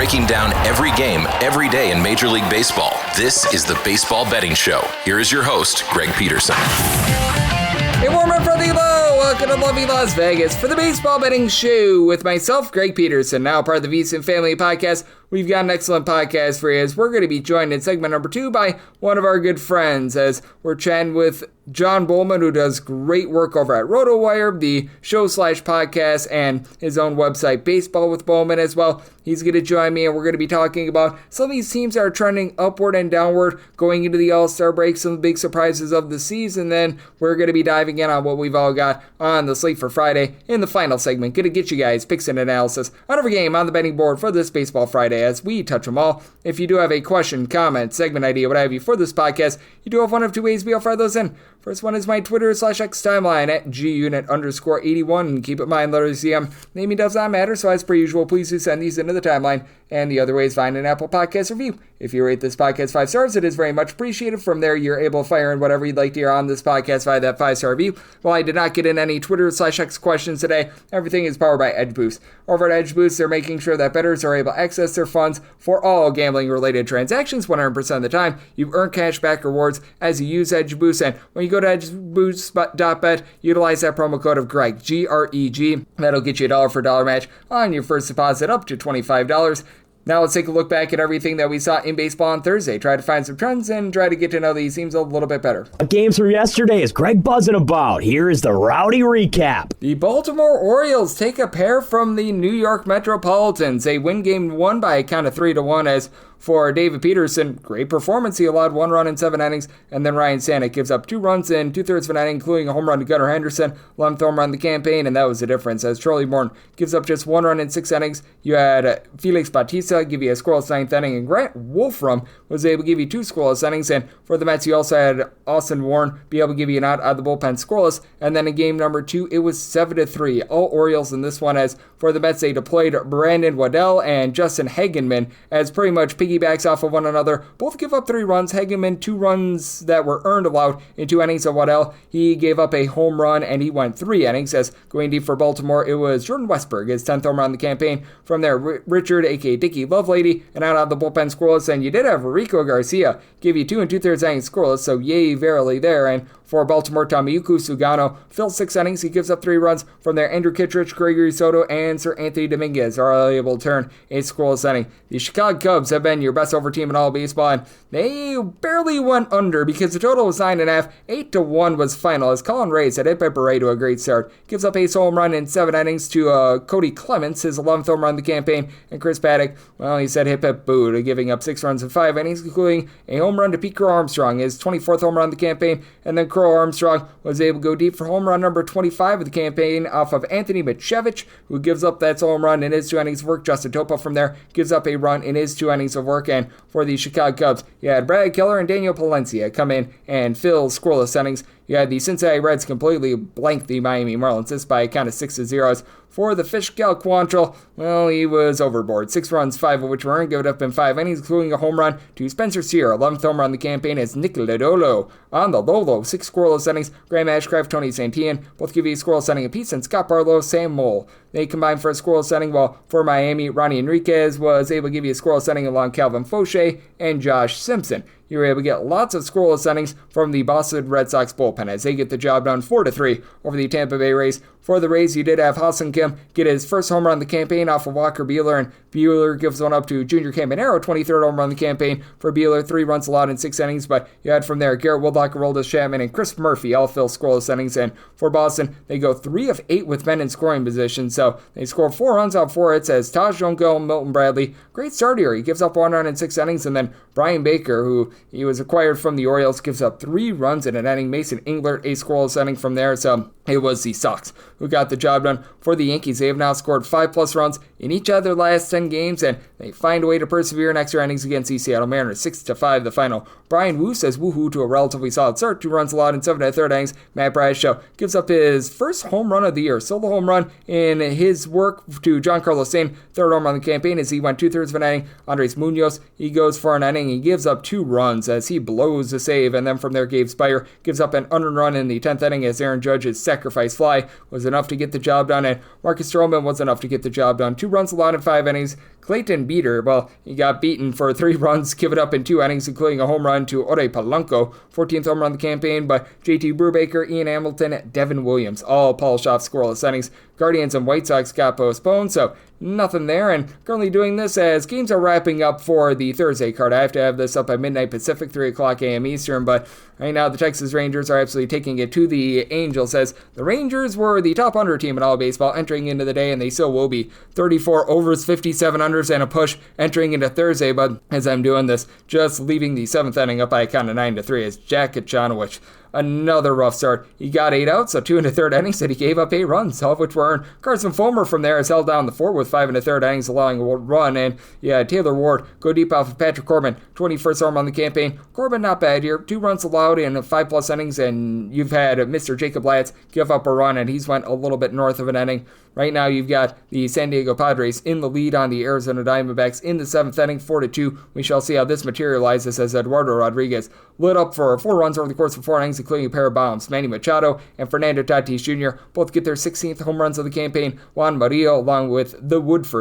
breaking down every game, every day in Major League Baseball. This is the Baseball Betting Show. Here is your host, Greg Peterson. Hey, warm up from the low. Welcome to lovely Las Vegas for the Baseball Betting Show with myself, Greg Peterson, now part of the VSiN Family Podcast. We've got an excellent podcast for you as we're going to be joined in segment number 2 by one of our good friends as we're chatting with John Bollman, who does great work over at RotoWire, the show/podcast, and his own website, Baseball with Bollman, as well. He's going to join me, and we're going to be talking about some of these teams that are trending upward and downward going into the All-Star break, some of the big surprises of the season. Then we're going to be diving in on what we've all got on the slate for Friday in the final segment. Going to get you guys picks and analysis on every game on the betting board for this Baseball Friday as we touch them all. If you do have a question, comment, segment idea, what have you for this podcast, you do have one of two ways we'll fire those in. First one is my Twitter/X timeline at gunit_81. And keep in mind, letters CM naming does not matter, so as per usual, please do send these into the timeline. And the other way is find an Apple Podcast review. If you rate this podcast 5 stars, it is very much appreciated. From there, you're able to fire in whatever you'd like to hear on this podcast via that 5-star review. While I did not get in any Twitter/X questions today, everything is powered by Edge Boost. Over at Edge Boost, they're making sure that bettors are able to access their funds for all gambling-related transactions 100% of the time. You earn cash back rewards as you use Edge Boost, and when you go to edgeboost.bet, utilize that promo code of Greg, G-R-E-G. That'll get you a dollar for dollar match on your first deposit up to $25. Now let's take a look back at everything that we saw in baseball on Thursday. Try to find some trends and try to get to know these teams a little bit better. Games from yesterday is Greg buzzing about. Here is the rowdy recap. The Baltimore Orioles take a pair from the New York Metropolitans. They win game 1 by a count of 3-1 as for David Peterson, great performance. He allowed 1 run in 7 innings, and then Ryan Stanek gives up 2 runs in 2/3 of an inning, including a home run to Gunnar Henderson, 11th home run of the campaign, and that was the difference. As Charlie Morton gives up just 1 run in 6 innings, you had Felix Bautista give you a scoreless 9th inning, and Grant Wolfram was able to give you 2 scoreless innings, and for the Mets, you also had Austin Warren be able to give you an out of the bullpen scoreless, and then in game number 2, it was 7-3, all Orioles in this one, as for the Mets, they deployed Brandon Waddell and Justin Hagenman as pretty much piggybacks off of one another. Both give up 3 runs. Hagenman, 2 runs that were earned allowed in 2 innings of Waddell. He gave up a home run and he went 3 innings. As going deep for Baltimore, it was Jordan Westburg, his 10th home run of the campaign. From there, Richard, aka Dickie Lovelady, and out of the bullpen scoreless. And you did have Rico Garcia give you 2 2/3 innings scoreless, so yay verily there. And for Baltimore, Tomoyuki Sugano filled 6 innings. He gives up 3 runs. From there, Andrew Kittredge, Gregory Soto, and Sir Anthony Dominguez are all able to turn a scoreless inning. The Chicago Cubs have been your best over team in all baseball, and they barely went under because the total was 9.5. 8-1 was final as Colin Reyes had hit by Beret to a great start. Gives up a home run in 7 innings to Cody Clements, his 11th home run of the campaign, and Chris Paddock, well, he said hip hip boo to giving up 6 runs in 5 innings, including a home run to Pete Crow Armstrong, his 24th home run of the campaign, and then Crow Armstrong was able to go deep for home run number 25 of the campaign off of Anthony Michevich, who gives up that home run in his 2 innings of work. Justin Topa from there gives up a run in his 2 innings of work, and for the Chicago Cubs, you had Brad Keller and Daniel Palencia come in and fill scoreless innings. You had the Cincinnati Reds completely blank the Miami Marlins, this by a count of 6-0. For the Fish, Cal Quantrill, well, he was overboard. 6 runs, 5 of which were earned, given up in 5 innings, including a home run to Spencer Steer, 11th home run of the campaign as Nick Lodolo on the Lolo. 6 scoreless innings. Graham Ashcraft, Tony Santillan both give you a scoreless inning apiece, and Scott Barlow, Sam Mole. They combined for a scoreless inning, while for Miami, Ronnie Enriquez was able to give you a scoreless inning along Calvin Fauché and Josh Simpson. You were able to get lots of scoreless innings from the Boston Red Sox bullpen as they get the job done 4-3 over the Tampa Bay Rays. For the Rays, you did have Ha-Seong Kim get his first home run of the campaign off of Walker Buehler, and Buehler gives one up to Junior Caminero, 23rd home run of the campaign for Buehler, 3 runs allowed in 6 innings, but you had from there Garrett Woodlock, Aroldis Chapman, and Chris Murphy all fill scoreless innings, and for Boston, they go 3 of 8 with men in scoring position, so they score 4 runs on 4 hits as Taj Jongo, Milton Bradley, great start here. He gives up 1 run in 6 innings, and then Brian Baker, who he was acquired from the Orioles, gives up 3 runs in an inning. Mason Englert, a scoreless inning from there, so it was the Sox who got the job done. For the Yankees, they have now scored 5+ runs in each of their last 10 games, and they find a way to persevere in extra innings against the Seattle Mariners. 6-5 the final. Brian Wu says woohoo to a relatively solid start. 2 runs allowed in 7 1/3 innings. Matt Bradshaw gives up his first home run of the year. Solo home run in his work to Giancarlo Stanton. 3rd home run of the campaign as he went 2/3 of an inning. Andres Munoz, he goes for an inning. He gives up 2 runs as he blows a save. And then from there, Gabe Speier gives up an unearned run in the 10th inning as Aaron Judge's sacrifice fly was enough to get the job done. And Marcus Stroman was enough to get the job done. 2 runs allowed in 5 innings. Clayton Beeter, well, he got beaten for 3 runs, give it up in 2 innings, including a home run to Ore Palanco, 14th home run of the campaign, but JT Brubaker, Ian Hamilton, Devin Williams, all polished off scoreless innings. Guardians and White Sox got postponed, so nothing there, and currently doing this as games are wrapping up for the Thursday card. I have to have this up by midnight Pacific, 3 o'clock a.m. Eastern, but right now the Texas Rangers are absolutely taking it to the Angels, as the Rangers were the top under team in all of baseball entering into the day, and they still will be. 34 overs, 57 unders, and a push entering into Thursday, but as I'm doing this, just leaving the 7th inning up by a count of 9-3 as Jack Kachanowicz. Another rough start. He got 8 outs, so 2 1/3 innings, and he gave up 8 runs, all of which were earned. Carson Fulmer from there has held down the fort with 5 1/3 innings, allowing a run. And yeah, Taylor Ward go deep off of Patrick Corbin, 21st home on the campaign. Corbin not bad here, 2 runs allowed in 5+ innings, and you've had Mr. Jacob Latz give up a run, and he's went a little bit north of an inning. Right now, you've got the San Diego Padres in the lead on the Arizona Diamondbacks in the 7th inning, 4-2. We shall see how this materializes as Eduardo Rodriguez lit up for 4 runs over the course of 4 innings, including a pair of bombs. Manny Machado and Fernando Tatis Jr. both get their 16th home runs of the campaign. Juan Murillo, along with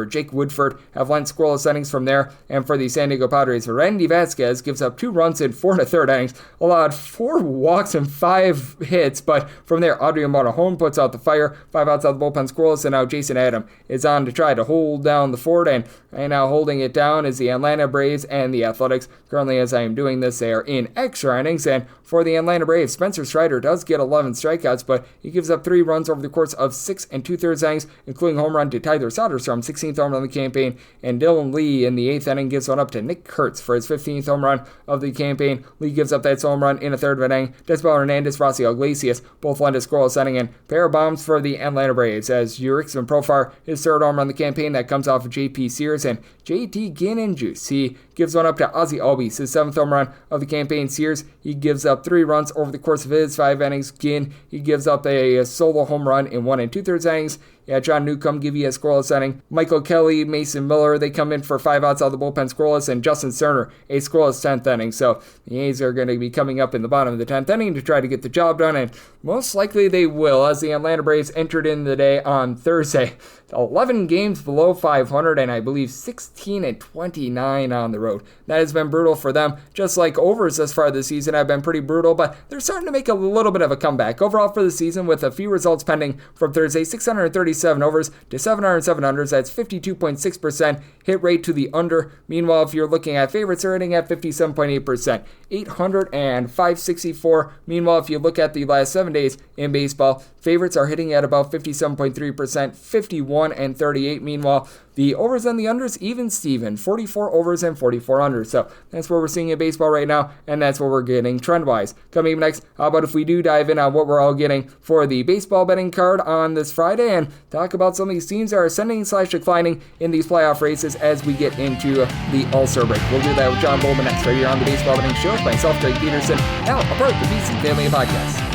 Jake Woodford, have lent scoreless innings from there. And for the San Diego Padres, Randy Vasquez gives up 2 runs in 4 1/3 innings, allowed 4 walks and 5 hits. But from there, Adrian Morejon puts out the fire, 5 outs out of the bullpen scoreless, and now Jason Adam is on to try to hold down the fort. And right now holding it down is the Atlanta Braves and the Athletics. Currently, as I am doing this, they are in extra innings. And for the Atlanta Braves, Spencer Strider does get 11 strikeouts, but he gives up 3 runs over the course of 6 2/3 innings, including a home run to Tyler Soderstrom, 16th home run of the campaign. And Dylan Lee in the 8th inning gives one up to Nick Kurtz for his 15th home run of the campaign. Lee gives up that home run in a 1/3 of an inning. Desbel Hernandez, Rossio Iglesias both lend a scoreless inning, and pair of bombs for the Atlanta Braves as Jurickson Profar, his 3rd home run of the campaign, that comes off of JP Sears, and JT Gannon Juice, he gives one up to Ozzie Albies, his 7th home run of the campaign. Sears, he gives up 3 runs over the course of his 5 innings. Ginn, he gives up a solo home run in 1 2/3 innings. Yeah, John Newcomb give you a scoreless inning. Michael Kelly, Mason Miller, they come in for 5 outs out of the bullpen scoreless, and Justin Cerner, a scoreless 10th inning. So the A's are going to be coming up in the bottom of the 10th inning to try to get the job done, and most likely they will, as the Atlanta Braves entered in the day on Thursday. 11 games below 500, and I believe 16-29 on the road. That has been brutal for them. Just like overs thus far this season have been pretty brutal, but they're starting to make a little bit of a comeback. Overall for the season, with a few results pending from Thursday, 637 overs to 707 unders. That's 52.6% hit rate to the under. Meanwhile, if you're looking at favorites, they're hitting at 57.8%. 800 and 564. Meanwhile, if you look at the last 7 days in baseball, favorites are hitting at about 57.3%, 51 and 38. Meanwhile, the overs and the unders, even Steven, 44 overs and 44 unders. So that's what we're seeing in baseball right now, and that's what we're getting trend-wise. Coming up next, how about if we do dive in on what we're all getting for the baseball betting card on this Friday and talk about some of these teams that are ascending/declining in these playoff races as we get into the All-Star break. We'll do that with John Bollman next, right here on the Baseball Betting Show with myself, Greg Peterson, now a part of the VSiN Family Podcast.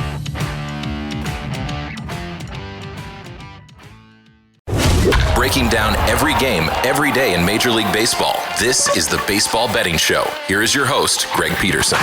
Breaking down every game, every day in Major League Baseball. This is the Baseball Betting Show. Here is your host, Greg Peterson.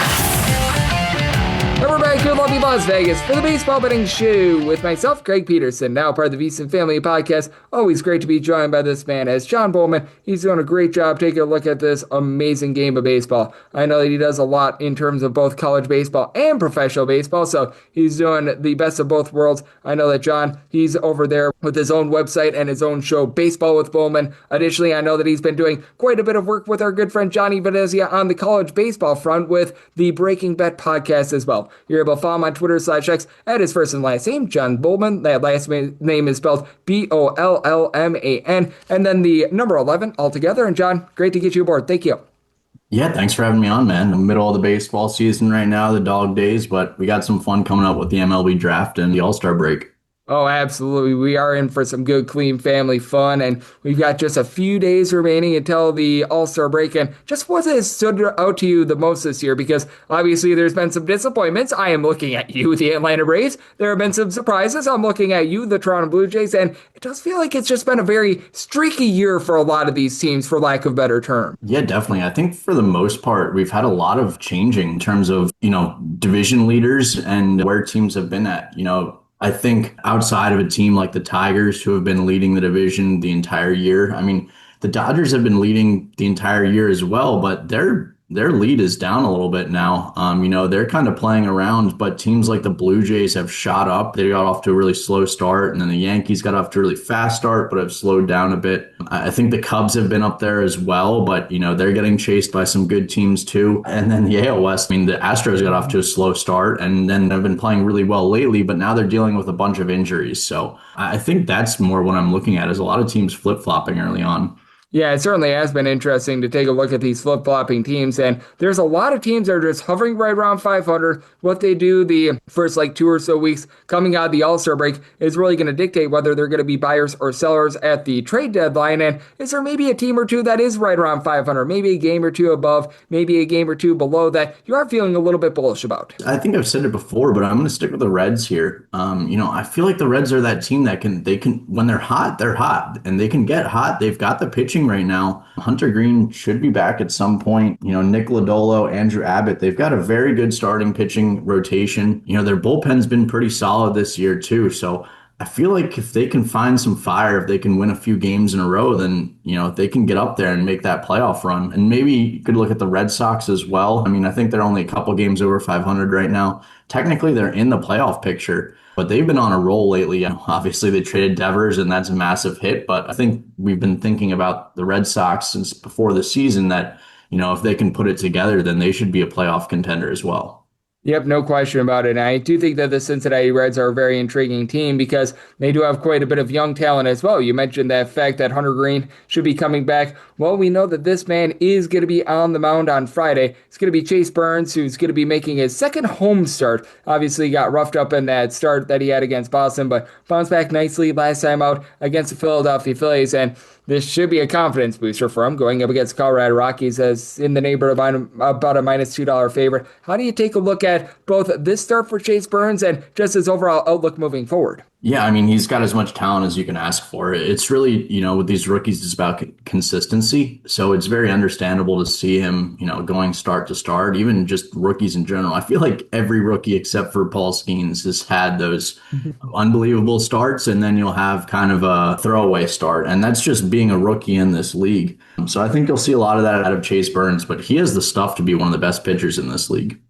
We're back here in lovely Las Vegas for the Baseball Betting Show with myself, Greg Peterson, now part of the VSiN Family Podcast. Always great to be joined by this man as John Bollman. He's doing a great job taking a look at this amazing game of baseball. I know that he does a lot in terms of both college baseball and professional baseball, so he's doing the best of both worlds. I know that John, he's over there with his own website and his own show, Baseball with Bollman. Additionally, I know that he's been doing quite a bit of work with our good friend Johnny Venezia on the college baseball front with the Breaking Bet podcast as well. You're able to follow him on Twitter/X at his first and last name, John Bollman. That last name is spelled Bollman, and then the number 11 altogether. And John, great to get you aboard. Thank you. Yeah, thanks for having me on, man. In the middle of the baseball season right now, the dog days, but we got some fun coming up with the MLB draft and the All-Star break. Oh, absolutely. We are in for some good, clean family fun, and we've got just a few days remaining until the All-Star break. And just what has stood out to you the most this year? Because obviously there's been some disappointments. I am looking at you, the Atlanta Braves. There have been some surprises. I'm looking at you, the Toronto Blue Jays, and it does feel like it's just been a very streaky year for a lot of these teams, for lack of a better term. Yeah, definitely. I think for the most part, we've had a lot of changing in terms of, division leaders and where teams have been at. I think outside of a team like the Tigers, who have been leading the division the entire year, The Dodgers have been leading the entire year as well, but their lead is down a little bit now. They're kind of playing around, but teams like the Blue Jays have shot up. They got off to a really slow start, and then the Yankees got off to a really fast start, but have slowed down a bit. I think the Cubs have been up there as well, but they're getting chased by some good teams too. And then the AL West, the Astros got off to a slow start, and then have been playing really well lately, but now they're dealing with a bunch of injuries. So I think that's more what I'm looking at, is a lot of teams flip-flopping early on. Yeah, it certainly has been interesting to take a look at these flip-flopping teams, and there's a lot of teams that are just hovering right around 500. What they do the first 2 or so weeks coming out of the All-Star break is really going to dictate whether they're going to be buyers or sellers at the trade deadline, and is there maybe a team or two that is right around 500, maybe a game or two above, maybe a game or two below that you are feeling a little bit bullish about? I think I've said it before, but I'm going to stick with the Reds here. I feel like the Reds are that team that they can, when they're hot, and they can get hot. They've got the pitching right now. Hunter Green should be back at some point. Nick Lodolo, Andrew Abbott, they've got a very good starting pitching rotation. Their bullpen's been pretty solid this year too. So I feel like if they can find some fire, if they can win a few games in a row, then, they can get up there and make that playoff run. And maybe you could look at the Red Sox as well. I think they're only a couple games over 500 right now. Technically, they're in the playoff picture, but they've been on a roll lately. Obviously, they traded Devers, and that's a massive hit. But I think we've been thinking about the Red Sox since before the season that, if they can put it together, then they should be a playoff contender as well. Yep, no question about it. And I do think that the Cincinnati Reds are a very intriguing team because they do have quite a bit of young talent as well. You mentioned that fact that Hunter Green should be coming back. Well, we know that this man is going to be on the mound on Friday. It's going to be Chase Burns, who's going to be making his second home start. Obviously, he got roughed up in that start that he had against Boston, but bounced back nicely last time out against the Philadelphia Phillies. And this should be a confidence booster for him going up against Colorado Rockies as in the neighborhood of about a -$2 favorite. How do you take a look at both this start for Chase Burns and just his overall outlook moving forward? Yeah, he's got as much talent as you can ask for. It's really, with these rookies, it's about consistency. So it's very understandable to see him, going start to start, even just rookies in general. I feel like every rookie except for Paul Skeens has had those unbelievable starts, and then you'll have kind of a throwaway start. And that's just being a rookie in this league. So I think you'll see a lot of that out of Chase Burns, but he has the stuff to be one of the best pitchers in this league.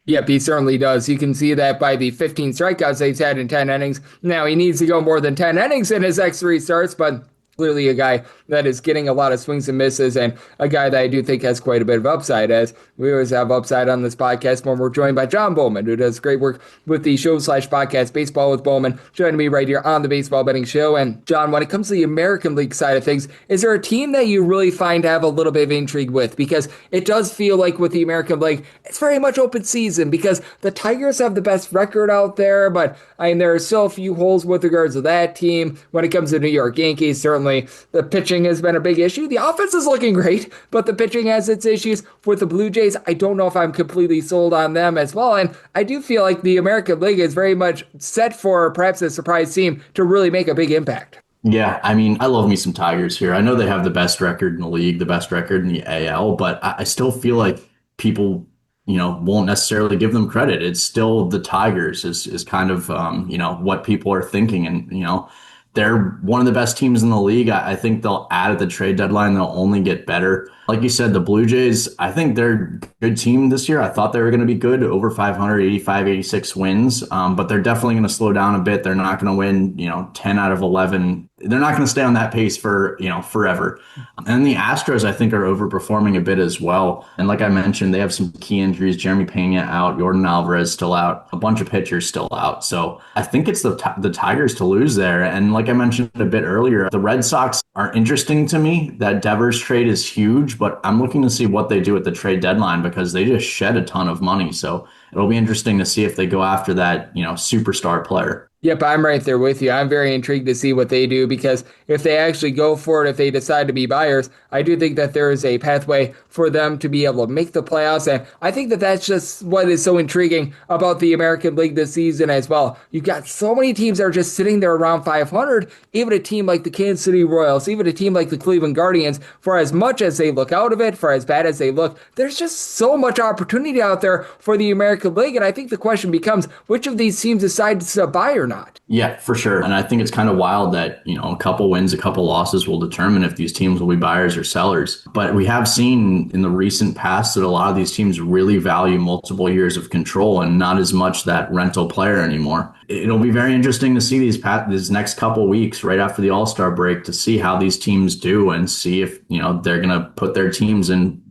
Yep, he certainly does. You can see that by the 15 strikeouts that he's had in 10 innings. Now, he needs to go more than 10 innings in his next 3 starts, but clearly a guy that is getting a lot of swings and misses, and a guy that I do think has quite a bit of upside, as we always have upside on this podcast when we're joined by John Bollman, who does great work with the show/podcast Baseball with Bollman, joining me right here on the Baseball Betting Show. And John, when it comes to the American League side of things, is there a team that you really find to have a little bit of intrigue with? Because it does feel like with the American League, it's very much open season because the Tigers have the best record out there, but there are still a few holes with regards to that team. When it comes to New York Yankees, certainly the pitching has been a big issue. The offense is looking great, but the pitching has its issues. With the Blue Jays, I don't know if I'm completely sold on them as well. And I do feel like the American League is very much set for perhaps a surprise team to really make a big impact. Yeah, I love me some Tigers here. I know they have the best record in the league, the best record in the AL, but I still feel like people won't necessarily give them credit. It's still the Tigers is kind of, what people are thinking. And, they're one of the best teams in the league. I think they'll add at the trade deadline. They'll only get better. Like you said, the Blue Jays, I think they're a good team this year. I thought they were going to be good, over 500, 85, 86 wins. But they're definitely going to slow down a bit. They're not going to win, 10 out of 11. They're not going to stay on that pace for, forever. And the Astros, I think, are overperforming a bit as well. And like I mentioned, they have some key injuries. Jeremy Pena out, Jordan Alvarez still out, a bunch of pitchers still out. So I think it's the Tigers to lose there. And like I mentioned a bit earlier, the Red Sox are interesting to me. That Devers trade is huge, but I'm looking to see what they do at the trade deadline because they just shed a ton of money. So it'll be interesting to see if they go after that, superstar player. Yep, I'm right there with you. I'm very intrigued to see what they do because if they actually go for it, if they decide to be buyers, I do think that there is a pathway for them to be able to make the playoffs. And I think that that's just what is so intriguing about the American League this season as well. You've got so many teams that are just sitting there around 500, even a team like the Kansas City Royals, even a team like the Cleveland Guardians, for as much as they look out of it, for as bad as they look, there's just so much opportunity out there for the American League. And I think the question becomes, which of these teams decides to buy or not? not. Yeah, for sure. And I think it's kind of wild that, a couple wins, a couple losses will determine if these teams will be buyers or sellers. But we have seen in the recent past that a lot of these teams really value multiple years of control and not as much that rental player anymore. It'll be very interesting to see these next couple weeks right after the All-Star break to see how these teams do and see if, they're going to put their teams in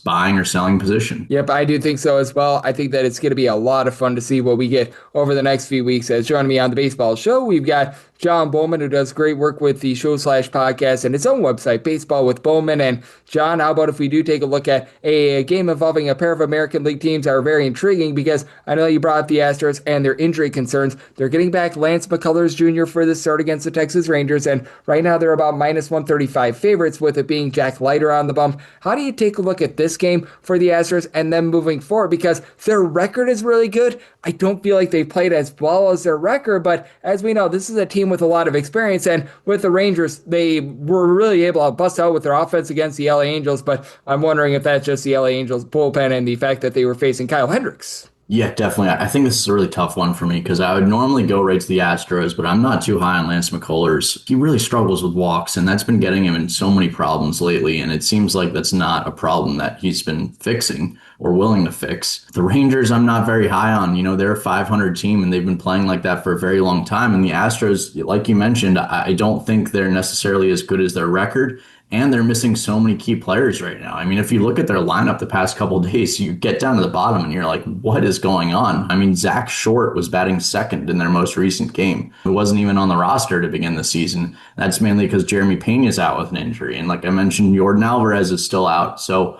buying or selling position. Yep, I do think so as well. I think that it's going to be a lot of fun to see what we get over the next few weeks. As joining me on the baseball show, we've got John Bollman, who does great work with the show/podcast and his own website, Baseball with Bollman. And John, how about if we do take a look at a game involving a pair of American League teams that are very intriguing, because I know you brought up the Astros and their injury concerns. They're getting back Lance McCullers Jr. for the start against the Texas Rangers, and right now they're about minus 135 favorites, with it being Jack Leiter on the bump. How do you take a look at this game for the Astros and then moving forward? Because their record is really good. I don't feel like they've played as well as their record, but as we know, this is a team with a lot of experience, and with the Rangers, they were really able to bust out with their offense against the LA Angels, but I'm wondering if that's just the LA Angels bullpen and the fact that they were facing Kyle Hendricks. Yeah, definitely. I think this is a really tough one for me because I would normally go right to the Astros, but I'm not too high on Lance McCullers. He really struggles with walks, and that's been getting him in so many problems lately, and it seems like that's not a problem that he's been fixing or willing to fix. The Rangers, I'm not very high on. They're a 500 team, and they've been playing like that for a very long time. And the Astros, like you mentioned, I don't think they're necessarily as good as their record. And they're missing so many key players right now. I mean, if you look at their lineup the past couple of days, you get down to the bottom and you're like, what is going on? I mean, Zach Short was batting second in their most recent game. He wasn't even on the roster to begin the season. That's mainly because Jeremy Pena's out with an injury. And like I mentioned, Jordan Alvarez is still out. So,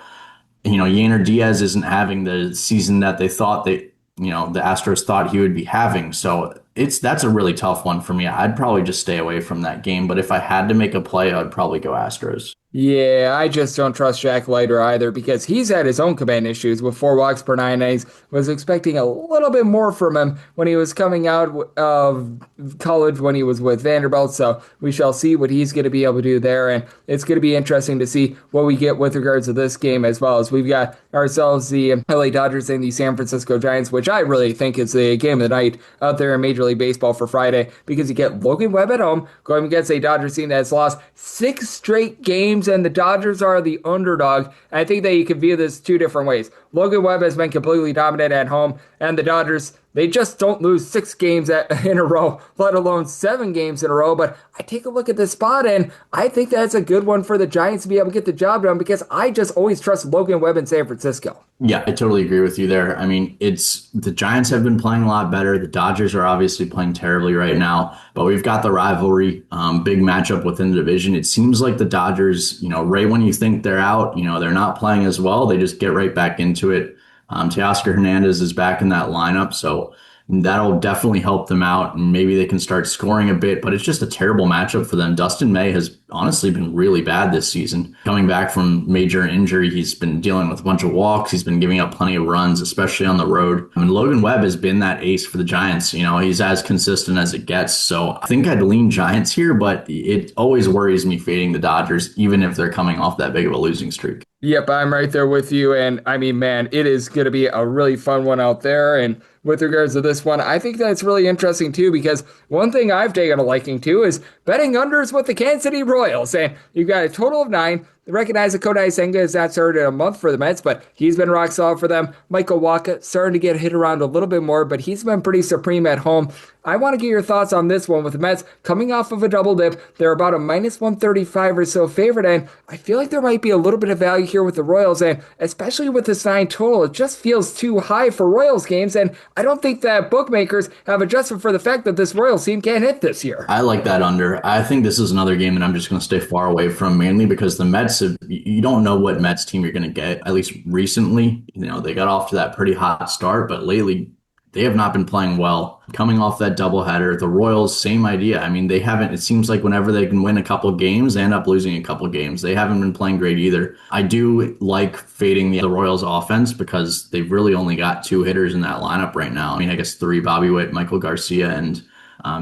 Yainer Diaz isn't having the season that they thought the Astros thought he would be having. So that's a really tough one for me. I'd probably just stay away from that game. But if I had to make a play, I'd probably go Astros. Yeah, I just don't trust Jack Leiter either, because he's had his own command issues with 4 walks per 9 innings. Was expecting a little bit more from him when he was coming out of college when he was with Vanderbilt. So we shall see what he's going to be able to do there. And it's going to be interesting to see what we get with regards to this game, as well as we've got ourselves the LA Dodgers and the San Francisco Giants, which I really think is the game of the night out there in Major League Baseball for Friday, because you get Logan Webb at home going against a Dodgers team that's lost 6 straight games, and the Dodgers are the underdog. I think that you can view this 2 different ways. Logan Webb has been completely dominant at home, and the Dodgers, they just don't lose 6 games in a row, let alone 7 games in a row. But I take a look at this spot, and I think that's a good one for the Giants to be able to get the job done, because I just always trust Logan Webb in San Francisco. Yeah, I totally agree with you there. I mean, the Giants have been playing a lot better. The Dodgers are obviously playing terribly right now, but we've got the rivalry, big matchup within the division. It seems like the Dodgers, right when you think they're out, they're not playing as well. They just get right back into it. Teoscar Hernandez is back in that lineup, so that'll definitely help them out, and maybe they can start scoring a bit, but it's just a terrible matchup for them. Dustin May has honestly been really bad this season. Coming back from major injury, he's been dealing with a bunch of walks. He's been giving up plenty of runs, especially on the road. I mean, Logan Webb has been that ace for the Giants. He's as consistent as it gets. So I think I'd lean Giants here, but it always worries me fading the Dodgers, even if they're coming off that big of a losing streak. Yep, I'm right there with you. And I mean, man, it is going to be a really fun one out there. And with regards to this one, I think that's really interesting too, because one thing I've taken a liking to is betting unders with the Kansas City Royals. And you've got a total of 9. Recognize that Kodai Senga has not started in a month for the Mets, but he's been rock solid for them. Michael Wacha starting to get hit around a little bit more, but he's been pretty supreme at home. I want to get your thoughts on this one with the Mets coming off of a double dip. They're about a minus 135 or so favorite, and I feel like there might be a little bit of value here with the Royals, and especially with this 9 total, it just feels too high for Royals games, and I don't think that bookmakers have adjusted for the fact that this Royals team can't hit this year. I like that under. I think this is another game that I'm just going to stay far away from, mainly because the Mets, you don't know what Mets team you're going to get, at least recently. They got off to that pretty hot start, but lately they have not been playing well. Coming off that doubleheader, the Royals, same idea. I mean, it seems like whenever they can win a couple of games, they end up losing a couple of games. They haven't been playing great either. I do like fading the Royals offense because they've really only got 2 hitters in that lineup right now. I mean, I guess 3, Bobby Witt, Michael Garcia, and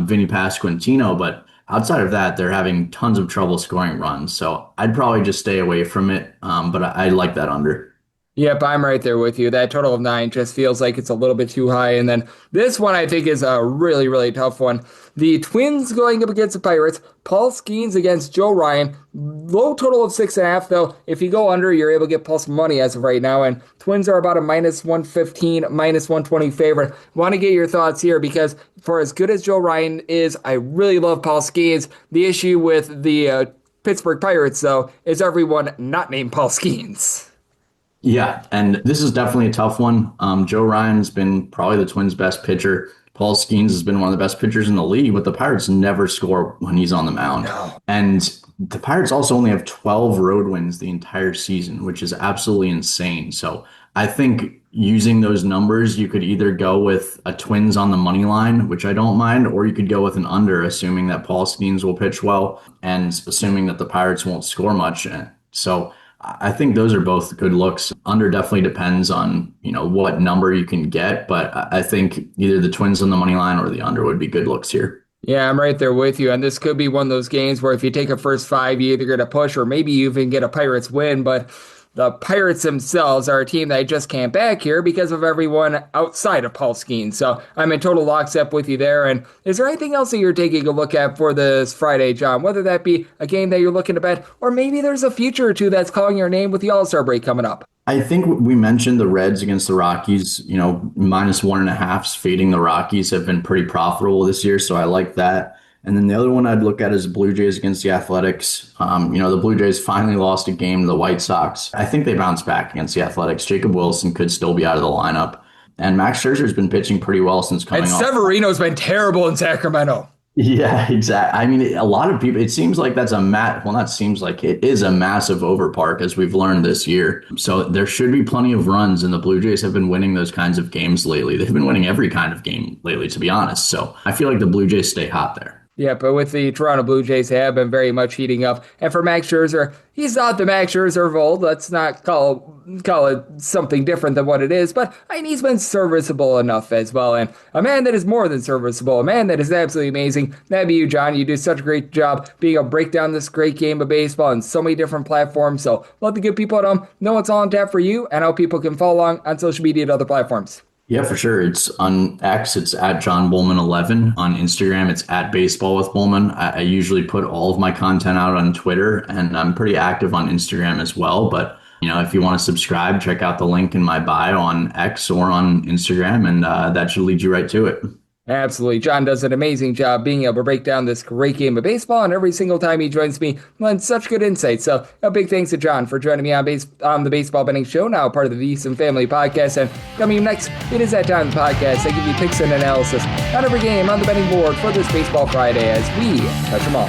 Vinny Pasquantino, but outside of that, they're having tons of trouble scoring runs. So I'd probably just stay away from it, but I like that under. Yep, I'm right there with you. That total of 9 just feels like it's a little bit too high. And then this one I think is a really, really tough one. The Twins going up against the Pirates. Paul Skeens against Joe Ryan. Low total of 6.5, though. If you go under, you're able to get plus money as of right now. And Twins are about a minus 115, minus 120 favorite. Want to get your thoughts here because for as good as Joe Ryan is, I really love Paul Skeens. The issue with the Pittsburgh Pirates, though, is everyone not named Paul Skeens. Yeah, and this is definitely a tough one. Joe Ryan's been probably the Twins' best pitcher. Paul Skeens has been one of the best pitchers in the league, but the Pirates never score when he's on the mound. No. And the Pirates also only have 12 road wins the entire season, which is absolutely insane. So I think using those numbers, you could either go with a Twins on the money line, which I don't mind, or you could go with an under, assuming that Paul Skeens will pitch well and assuming that the Pirates won't score much. So I think those are both good looks. Under definitely depends on, what number you can get, but I think either the Twins on the money line or the under would be good looks here. Yeah, I'm right there with you. And this could be one of those games where if you take a first 5, you either get a push or maybe you even get a Pirates win. But the Pirates themselves are a team that just can't back here because of everyone outside of Paul Skeens. So I'm in total lockstep with you there. And is there anything else that you're taking a look at for this Friday, John? Whether that be a game that you're looking to bet, or maybe there's a future or two that's calling your name with the All-Star break coming up. I think we mentioned the Reds against the Rockies, minus 1.5s fading the Rockies have been pretty profitable this year. So I like that. And then the other one I'd look at is Blue Jays against the Athletics. The Blue Jays finally lost a game to the White Sox. I think they bounced back against the Athletics. Jacob Wilson could still be out of the lineup. And Max Scherzer's been pitching pretty well since coming off. And Severino's been terrible in Sacramento. Yeah, exactly. I mean, a lot of people, it seems like that's not seems like it is a massive overpark, as we've learned this year. So there should be plenty of runs, and the Blue Jays have been winning those kinds of games lately. They've been winning every kind of game lately, to be honest. So I feel like the Blue Jays stay hot there. Yeah, but with the Toronto Blue Jays, they have been very much heating up. And for Max Scherzer, he's not the Max Scherzer of old. Let's not call it something different than what it is. But he's been serviceable enough as well. And a man that is more than serviceable, a man that is absolutely amazing. That'd be you, John. You do such a great job being able to break down this great game of baseball on so many different platforms. So let the good people at home know what's all on tap for you and how people can follow along on social media and other platforms. Yeah, for sure. It's on X, it's at John Bollman 11. On Instagram, it's at Baseball with Bollman. I usually put all of my content out on Twitter, and I'm pretty active on Instagram as well. But, if you want to subscribe, check out the link in my bio on X or on Instagram, and that should lead you right to it. Absolutely. John does an amazing job being able to break down this great game of baseball, and every single time he joins me, lends such good insight. So a big thanks to John for joining me on the Baseball Betting Show, now part of the VSiN Family Podcast. And coming next, it is that time of the podcast. I give you picks and analysis on every game on the betting board for this Baseball Friday as we touch them all.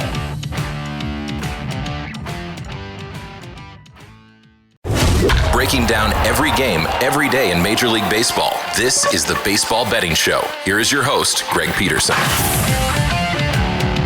Breaking down every game, every day in Major League Baseball. This is the Baseball Betting Show. Here is your host, Greg Peterson.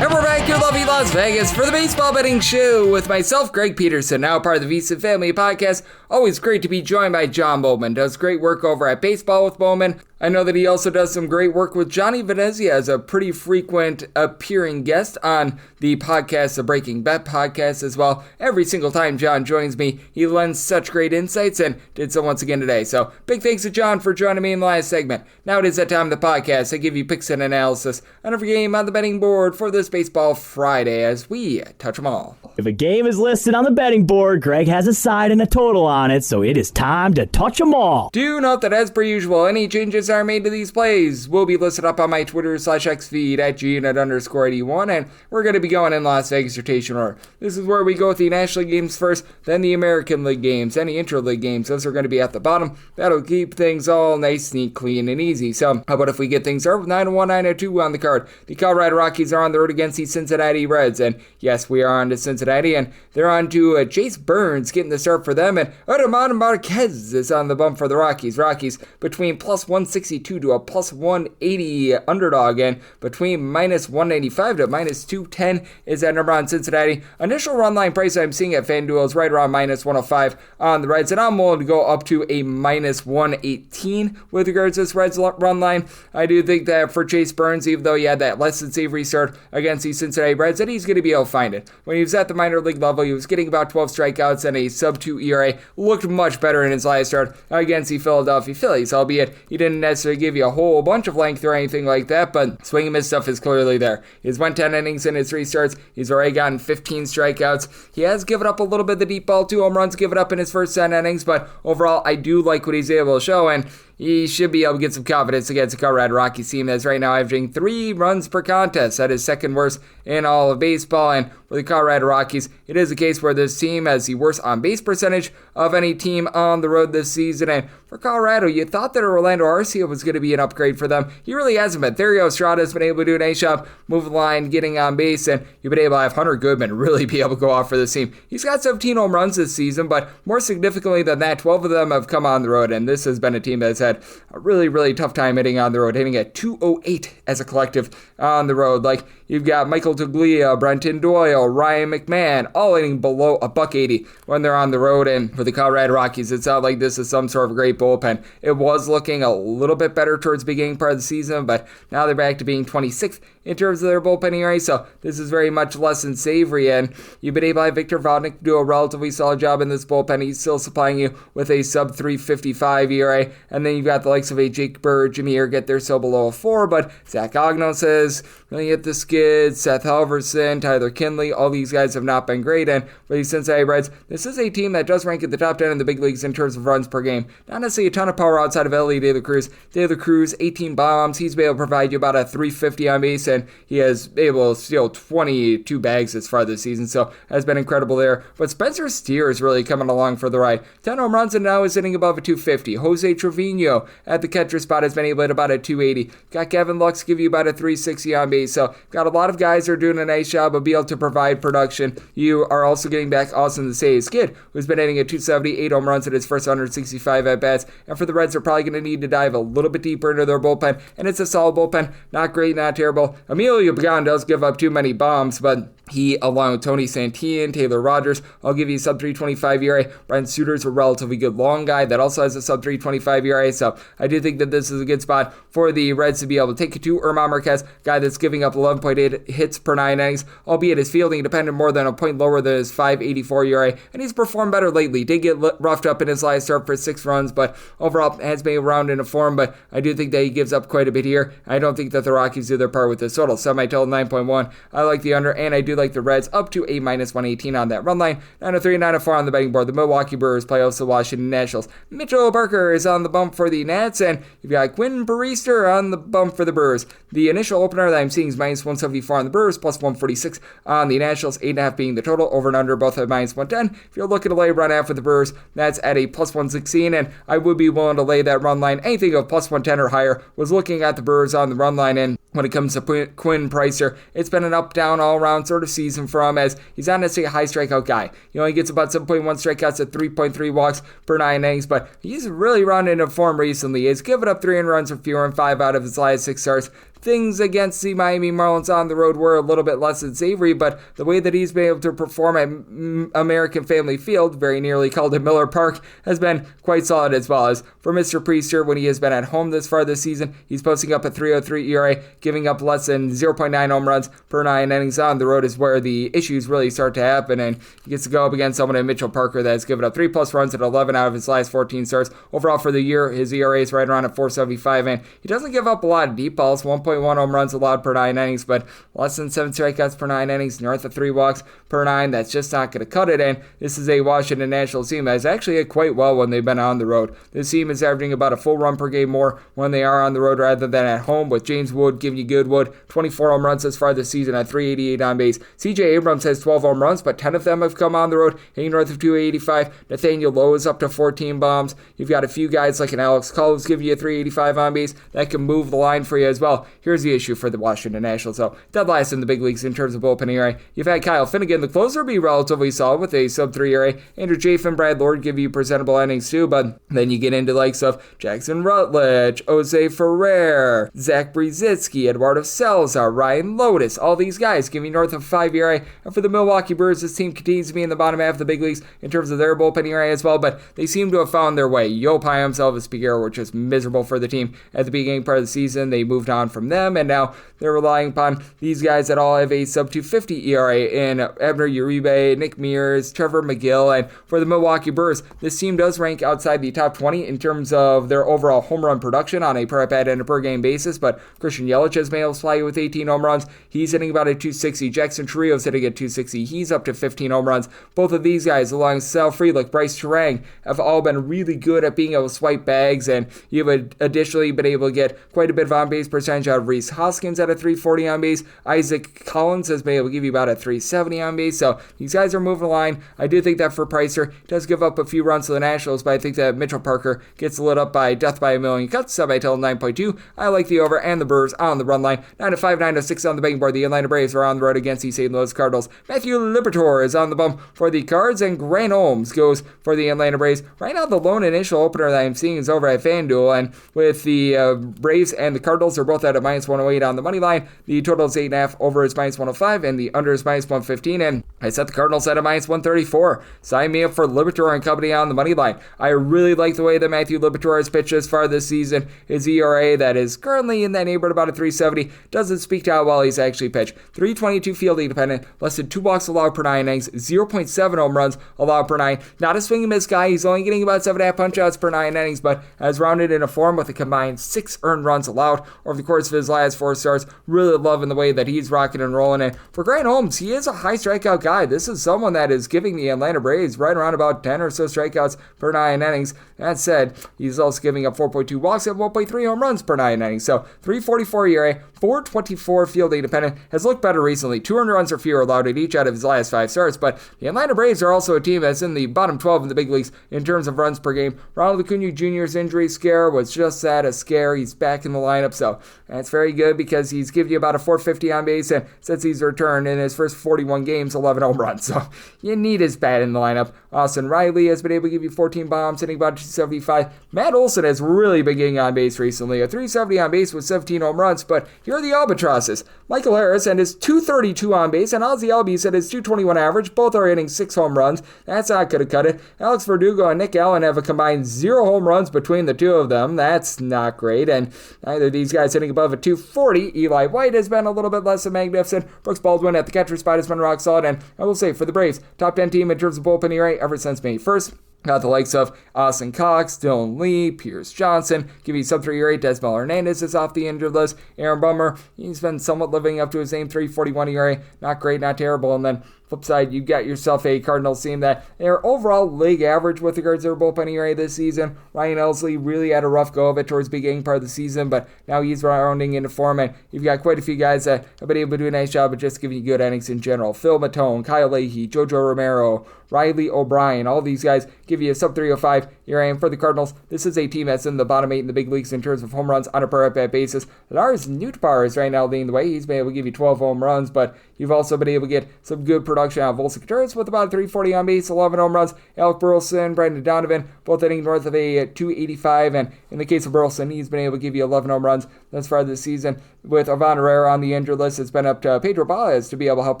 And we're back here in lovely Las Vegas for the Baseball Betting Show with myself, Greg Peterson, now part of the VSiN Family Podcast. Always great to be joined by John Bollman. Does great work over at Baseball with Bollman. I know that he also does some great work with Johnny Venezia as a pretty frequent appearing guest on the podcast, the Breaking Bet podcast as well. Every single time John joins me, he lends such great insights and did so once again today. So big thanks to John for joining me in the last segment. Now it is that time of the podcast. I give you picks and analysis on every game on the betting board for this Baseball Friday as we touch them all. If a game is listed on the betting board, Greg has a side and a total on it, so it is time to touch them all. Do note that as per usual, any changes are made to these plays will be listed up on my Twitter/X feed at @GUnit_81, and we're going to be going in Las Vegas rotation order. This is where we go with the National League games first, then the American League games, any intra-league games. Those are going to be at the bottom. That'll keep things all nice, neat, clean, and easy. So how about if we get things started with 9-1, 9-2 on the card? The Colorado Rockies are on the road against the Cincinnati Reds, and yes, we are on to Cincinnati, and they're on to Chase Burns getting the start for them, and Adaman Marquez is on the bump for the Rockies. Rockies between plus 160 -162 to a +180 underdog, and between -195 to -210 is that number on Cincinnati. Initial run line price I'm seeing at FanDuel is right around -105 on the Reds, and I'm willing to go up to a -118 with regards to this Reds run line. I do think that for Chase Burns, even though he had that less than savory start against the Cincinnati Reds, that he's going to be able to find it. When he was at the minor league level, he was getting about 12 strikeouts and a sub-2 ERA. Looked much better in his last start against the Philadelphia Phillies, albeit he didn't necessarily give you a whole bunch of length or anything like that, but swing and miss stuff is clearly there. He's went 10 innings in his 3 starts. He's already gotten 15 strikeouts. He has given up a little bit of the deep ball, 2 home runs given up in his first 10 innings, but overall, I do like what he's able to show, and he should be able to get some confidence against the Colorado Rockies team that's right now averaging 3 runs per contest. That is second worst in all of baseball. And for the Colorado Rockies, it is a case where this team has the worst on-base percentage of any team on the road this season. And for Colorado, you thought that Orlando Arcia was going to be an upgrade for them. He really hasn't been. Thairo Estrada has been able to do a nice job moving the line, getting on base, and you've been able to have Hunter Goodman really be able to go off for this team. He's got 17 home runs this season, but more significantly than that, 12 of them have come on the road, and this has been a team that's had a really, really tough time hitting on the road, hitting at .208 as a collective on the road. Like, you've got Michael Toglia, Brenton Doyle, Ryan McMahon, all hitting below a .180 when they're on the road. And for the Colorado Rockies, it's not like this is some sort of great bullpen. It was looking a little bit better towards the beginning part of the season, but now they're back to being 26th in terms of their bullpen ERA, so this is very much less than savory, and you've been able to have Victor Vodnik do a relatively solid job in this bullpen. He's still supplying you with a sub-355 ERA, and then you've got the likes of a Jake Bird, Jimmy Erget, they're still below a 4, but Zach Ognos has really hit the skids, Seth Halverson, Tyler Kinley, all these guys have not been great, and for the Cincinnati Reds, this is a team that does rank at the top 10 in the big leagues in terms of runs per game. Not necessarily a ton of power outside of Ellie De La Cruz. De La Cruz, 18 bombs, he's been able to provide you about a 350 on base, and he has been able to steal 22 bags as far this season, so has been incredible there. But Spencer Steer is really coming along for the ride. 10 home runs and now is hitting above a 250. Jose Trevino at the catcher spot has been able to hit about a 280. Got Kevin Lux give you about a 360 on base, so got a lot of guys who are doing a nice job of being able to provide production. You are also getting back Austin the Say's Kid, who's been hitting at 270, 8 home runs in his first 165 at-bats, and for the Reds, they're probably going to need to dive a little bit deeper into their bullpen, and it's a solid bullpen. Not great, not terrible. Emilio Pagan does give up too many bombs, but he, along with Tony Santillan, Taylor Rogers, I'll give you a sub-325 ERA. Brian Suter's a relatively good long guy that also has a sub-325 ERA, so I do think that this is a good spot for the Reds to be able to take it to German Marquez, guy that's giving up 11.8 hits per 9 innings, albeit his fielding depended more than a point lower than his 5.84 ERA, and he's performed better lately. Did get roughed up in his last start for 6 runs, but overall has been around in a form, but I do think that he gives up quite a bit here. I don't think that the Rockies do their part with this total. Semi-total 9.1. I like the under, and I do like the Reds up to a -118 on that run line. 903 and 904 on the betting board. The Milwaukee Brewers play host to the Washington Nationals. Mitchell Barker is on the bump for the Nats, and you've got Quinn Priester on the bump for the Brewers. The initial opener that I'm seeing is -174 on the Brewers, +146 on the Nationals, 8.5 being the total. Over and under both at -110. If you're looking to lay a run out for the Brewers, that's at a +116, and I would be willing to lay that run line. Anything of +110 or higher. Was looking at the Brewers on the run line, and when it comes to Quinn Priester, it's been an up-down all-around sort of season for him, as he's not necessarily a high strikeout guy. He only gets about 7.1 strikeouts at 3.3 walks per 9 innings, but he's really run into form recently. He's given up 3 runs for fewer than 5 out of his last 6 starts. Things against the Miami Marlins on the road were a little bit less than savory, but the way that he's been able to perform at American Family Field, very nearly called it Miller Park, has been quite solid as well. As for Mr. Priester, when he has been at home this far this season, he's posting up a 3.03 ERA, giving up less than 0.9 home runs per 9 innings. On the road is where the issues really start to happen, and he gets to go up against someone in Mitchell Parker that has given up 3+ runs at 11 out of his last 14 starts. Overall for the year, his ERA is right around at 4.75, and he doesn't give up a lot of deep balls, 1.1 home runs allowed per 9 innings, but less than 7 strikeouts per 9 innings, north of 3 walks per 9. That's just not going to cut it, and this is a Washington Nationals team that has actually hit quite well when they've been on the road. This team is averaging about a full run per game more when they are on the road rather than at home, with James Wood giving you good wood, 24 home runs as far this season at 388 on base. CJ Abrams has 12 home runs, but 10 of them have come on the road, hitting north of 285. Nathaniel Lowe is up to 14 bombs. You've got a few guys like an Alex Cull who's giving you a 385 on base that can move the line for you as well. here's the issue for the Washington Nationals. So dead last in the big leagues in terms of bullpen ERA. You've had Kyle Finnegan, the closer, be relatively solid with a sub-3 ERA. Andrew Chafin, Brad Lord give you presentable innings too, but then you get into likes of Jackson Rutledge, Jose Ferrer, Zach Brzezinski, Eduardo Salazar, Ryan Lotus, all these guys give you north of 5 ERA. And for the Milwaukee Brewers, this team continues to be in the bottom half of the big leagues in terms of their bullpen ERA as well, but they seem to have found their way. Yo Payam, Elvis Peguero were just miserable for the team at the beginning part of the season. They moved on from them, and now they're relying upon these guys that all have a sub-250 ERA in Abner Uribe, Nick Mears, Trevor McGill, and for the Milwaukee Brewers, this team does rank outside the top 20 in terms of their overall home run production on a per at-bat and a per-game basis, but Christian Yelich has been able to fly with 18 home runs. He's hitting about a 260. Jackson Trujillo's hitting at 260. He's up to 15 home runs. Both of these guys, along with Sal Frelick, Bryce Terang, have all been really good at being able to swipe bags, and you've additionally been able to get quite a bit of on-base percentage out of Rhys Hoskins at a 340 on base. Isaac Collins has been able to give you about a 370 on base, so these guys are moving the line. I do think that for Pricer, does give up a few runs to the Nationals, but I think that Mitchell Parker gets lit up by death by a million cuts, sub by total 9.2. I like the over and the Brewers on the run line. 9-5, 9-6 on the betting board. The Atlanta Braves are on the road against the St. Louis Cardinals. Matthew Liberatore is on the bump for the Cards, and Grant Holmes goes for the Atlanta Braves. Right now, the lone initial opener that I'm seeing is over at FanDuel, and with the Braves and the Cardinals are both at a minus 108 on the money line. The total is 8.5, over is minus 105, and the under is minus 115, and I set the Cardinals at a minus 134. Sign me up for Liberatore and company on the money line. I really like the way that Matthew Liberatore has pitched this far this season. His ERA that is currently in that neighborhood about a 370 doesn't speak to how well he's actually pitched. 322 fielding dependent, less than 2 walks allowed per 9 innings, 0.7 home runs allowed per 9. Not a swing and miss guy. He's only getting about 7.5 punch outs per 9 innings, but has rounded in a form with a combined 6 earned runs allowed over the course of his last 4 starts. Really loving the way that he's rocking and rolling. And for Grant Holmes, he is a high strikeout guy. This is someone that is giving the Atlanta Braves right around about 10 or so strikeouts per 9 innings. That said, he's also giving up 4.2 walks and 1.3 home runs per 9 innings. So 344 ERA, 424 fielding dependent, has looked better recently. 200 runs or fewer allowed at each out of his last 5 starts, but the Atlanta Braves are also a team that's in the bottom 12 in the big leagues in terms of runs per game. Ronald Acuna Jr.'s injury scare was just that, a scare. He's back in the lineup, so that's very good because he's given you about a 450 on base, and since he's returned in his first 41 games, 11 home runs, so you need his bat in the lineup. Austin Riley has been able to give you 14 bombs, hitting about 275. Matt Olson has really been getting on base recently, a 370 on base with 17 home runs, but here are the albatrosses. Michael Harris and his 232 on base, and Ozzie Albies at his 221 average. Both are hitting 6 home runs. That's not going to cut it. Alex Verdugo and Nick Allen have a combined 0 home runs between the two of them. That's not great, and neither of these guys hitting above a 240. Eli White has been a little bit less than magnificent. Brooks Baldwin at the catcher spot has been rock solid, and I will say for the Braves, top 10 team in terms of bullpen ERA ever since May 1st. Got the likes of Austin Cox, Dylan Lee, Pierce Johnson, give you sub-3 ERA. Desmond Hernandez is off the injured list. Aaron Bummer, he's been somewhat living up to his name, 341 ERA. Not great, not terrible. And then flip side, you got yourself a Cardinals team that they're overall league average with regards to their bullpen ERA this season. Ryan Elsley really had a rough go of it towards the beginning part of the season, but now he's rounding into form, and you've got quite a few guys that have been able to do a nice job of just giving you good innings in general. Phil Matone, Kyle Leahy, Jojo Romero, Riley O'Brien, all these guys give you a sub-305 ERA. And for the Cardinals, this is a team that's in the bottom 8 in the big leagues in terms of home runs on a per at-bat basis. Lars Nootbaar is right now leading the way. He's been able to give you 12 home runs, but you've also been able to get some good production out of Volsik Turris with about 340 on base, 11 home runs. Alec Burleson, Brandon Donovan, both hitting north of a 285, and in the case of Burleson, he's been able to give you 11 home runs thus far this season. With Ivan Herrera on the injured list, it's been up to Pedro Baez to be able to help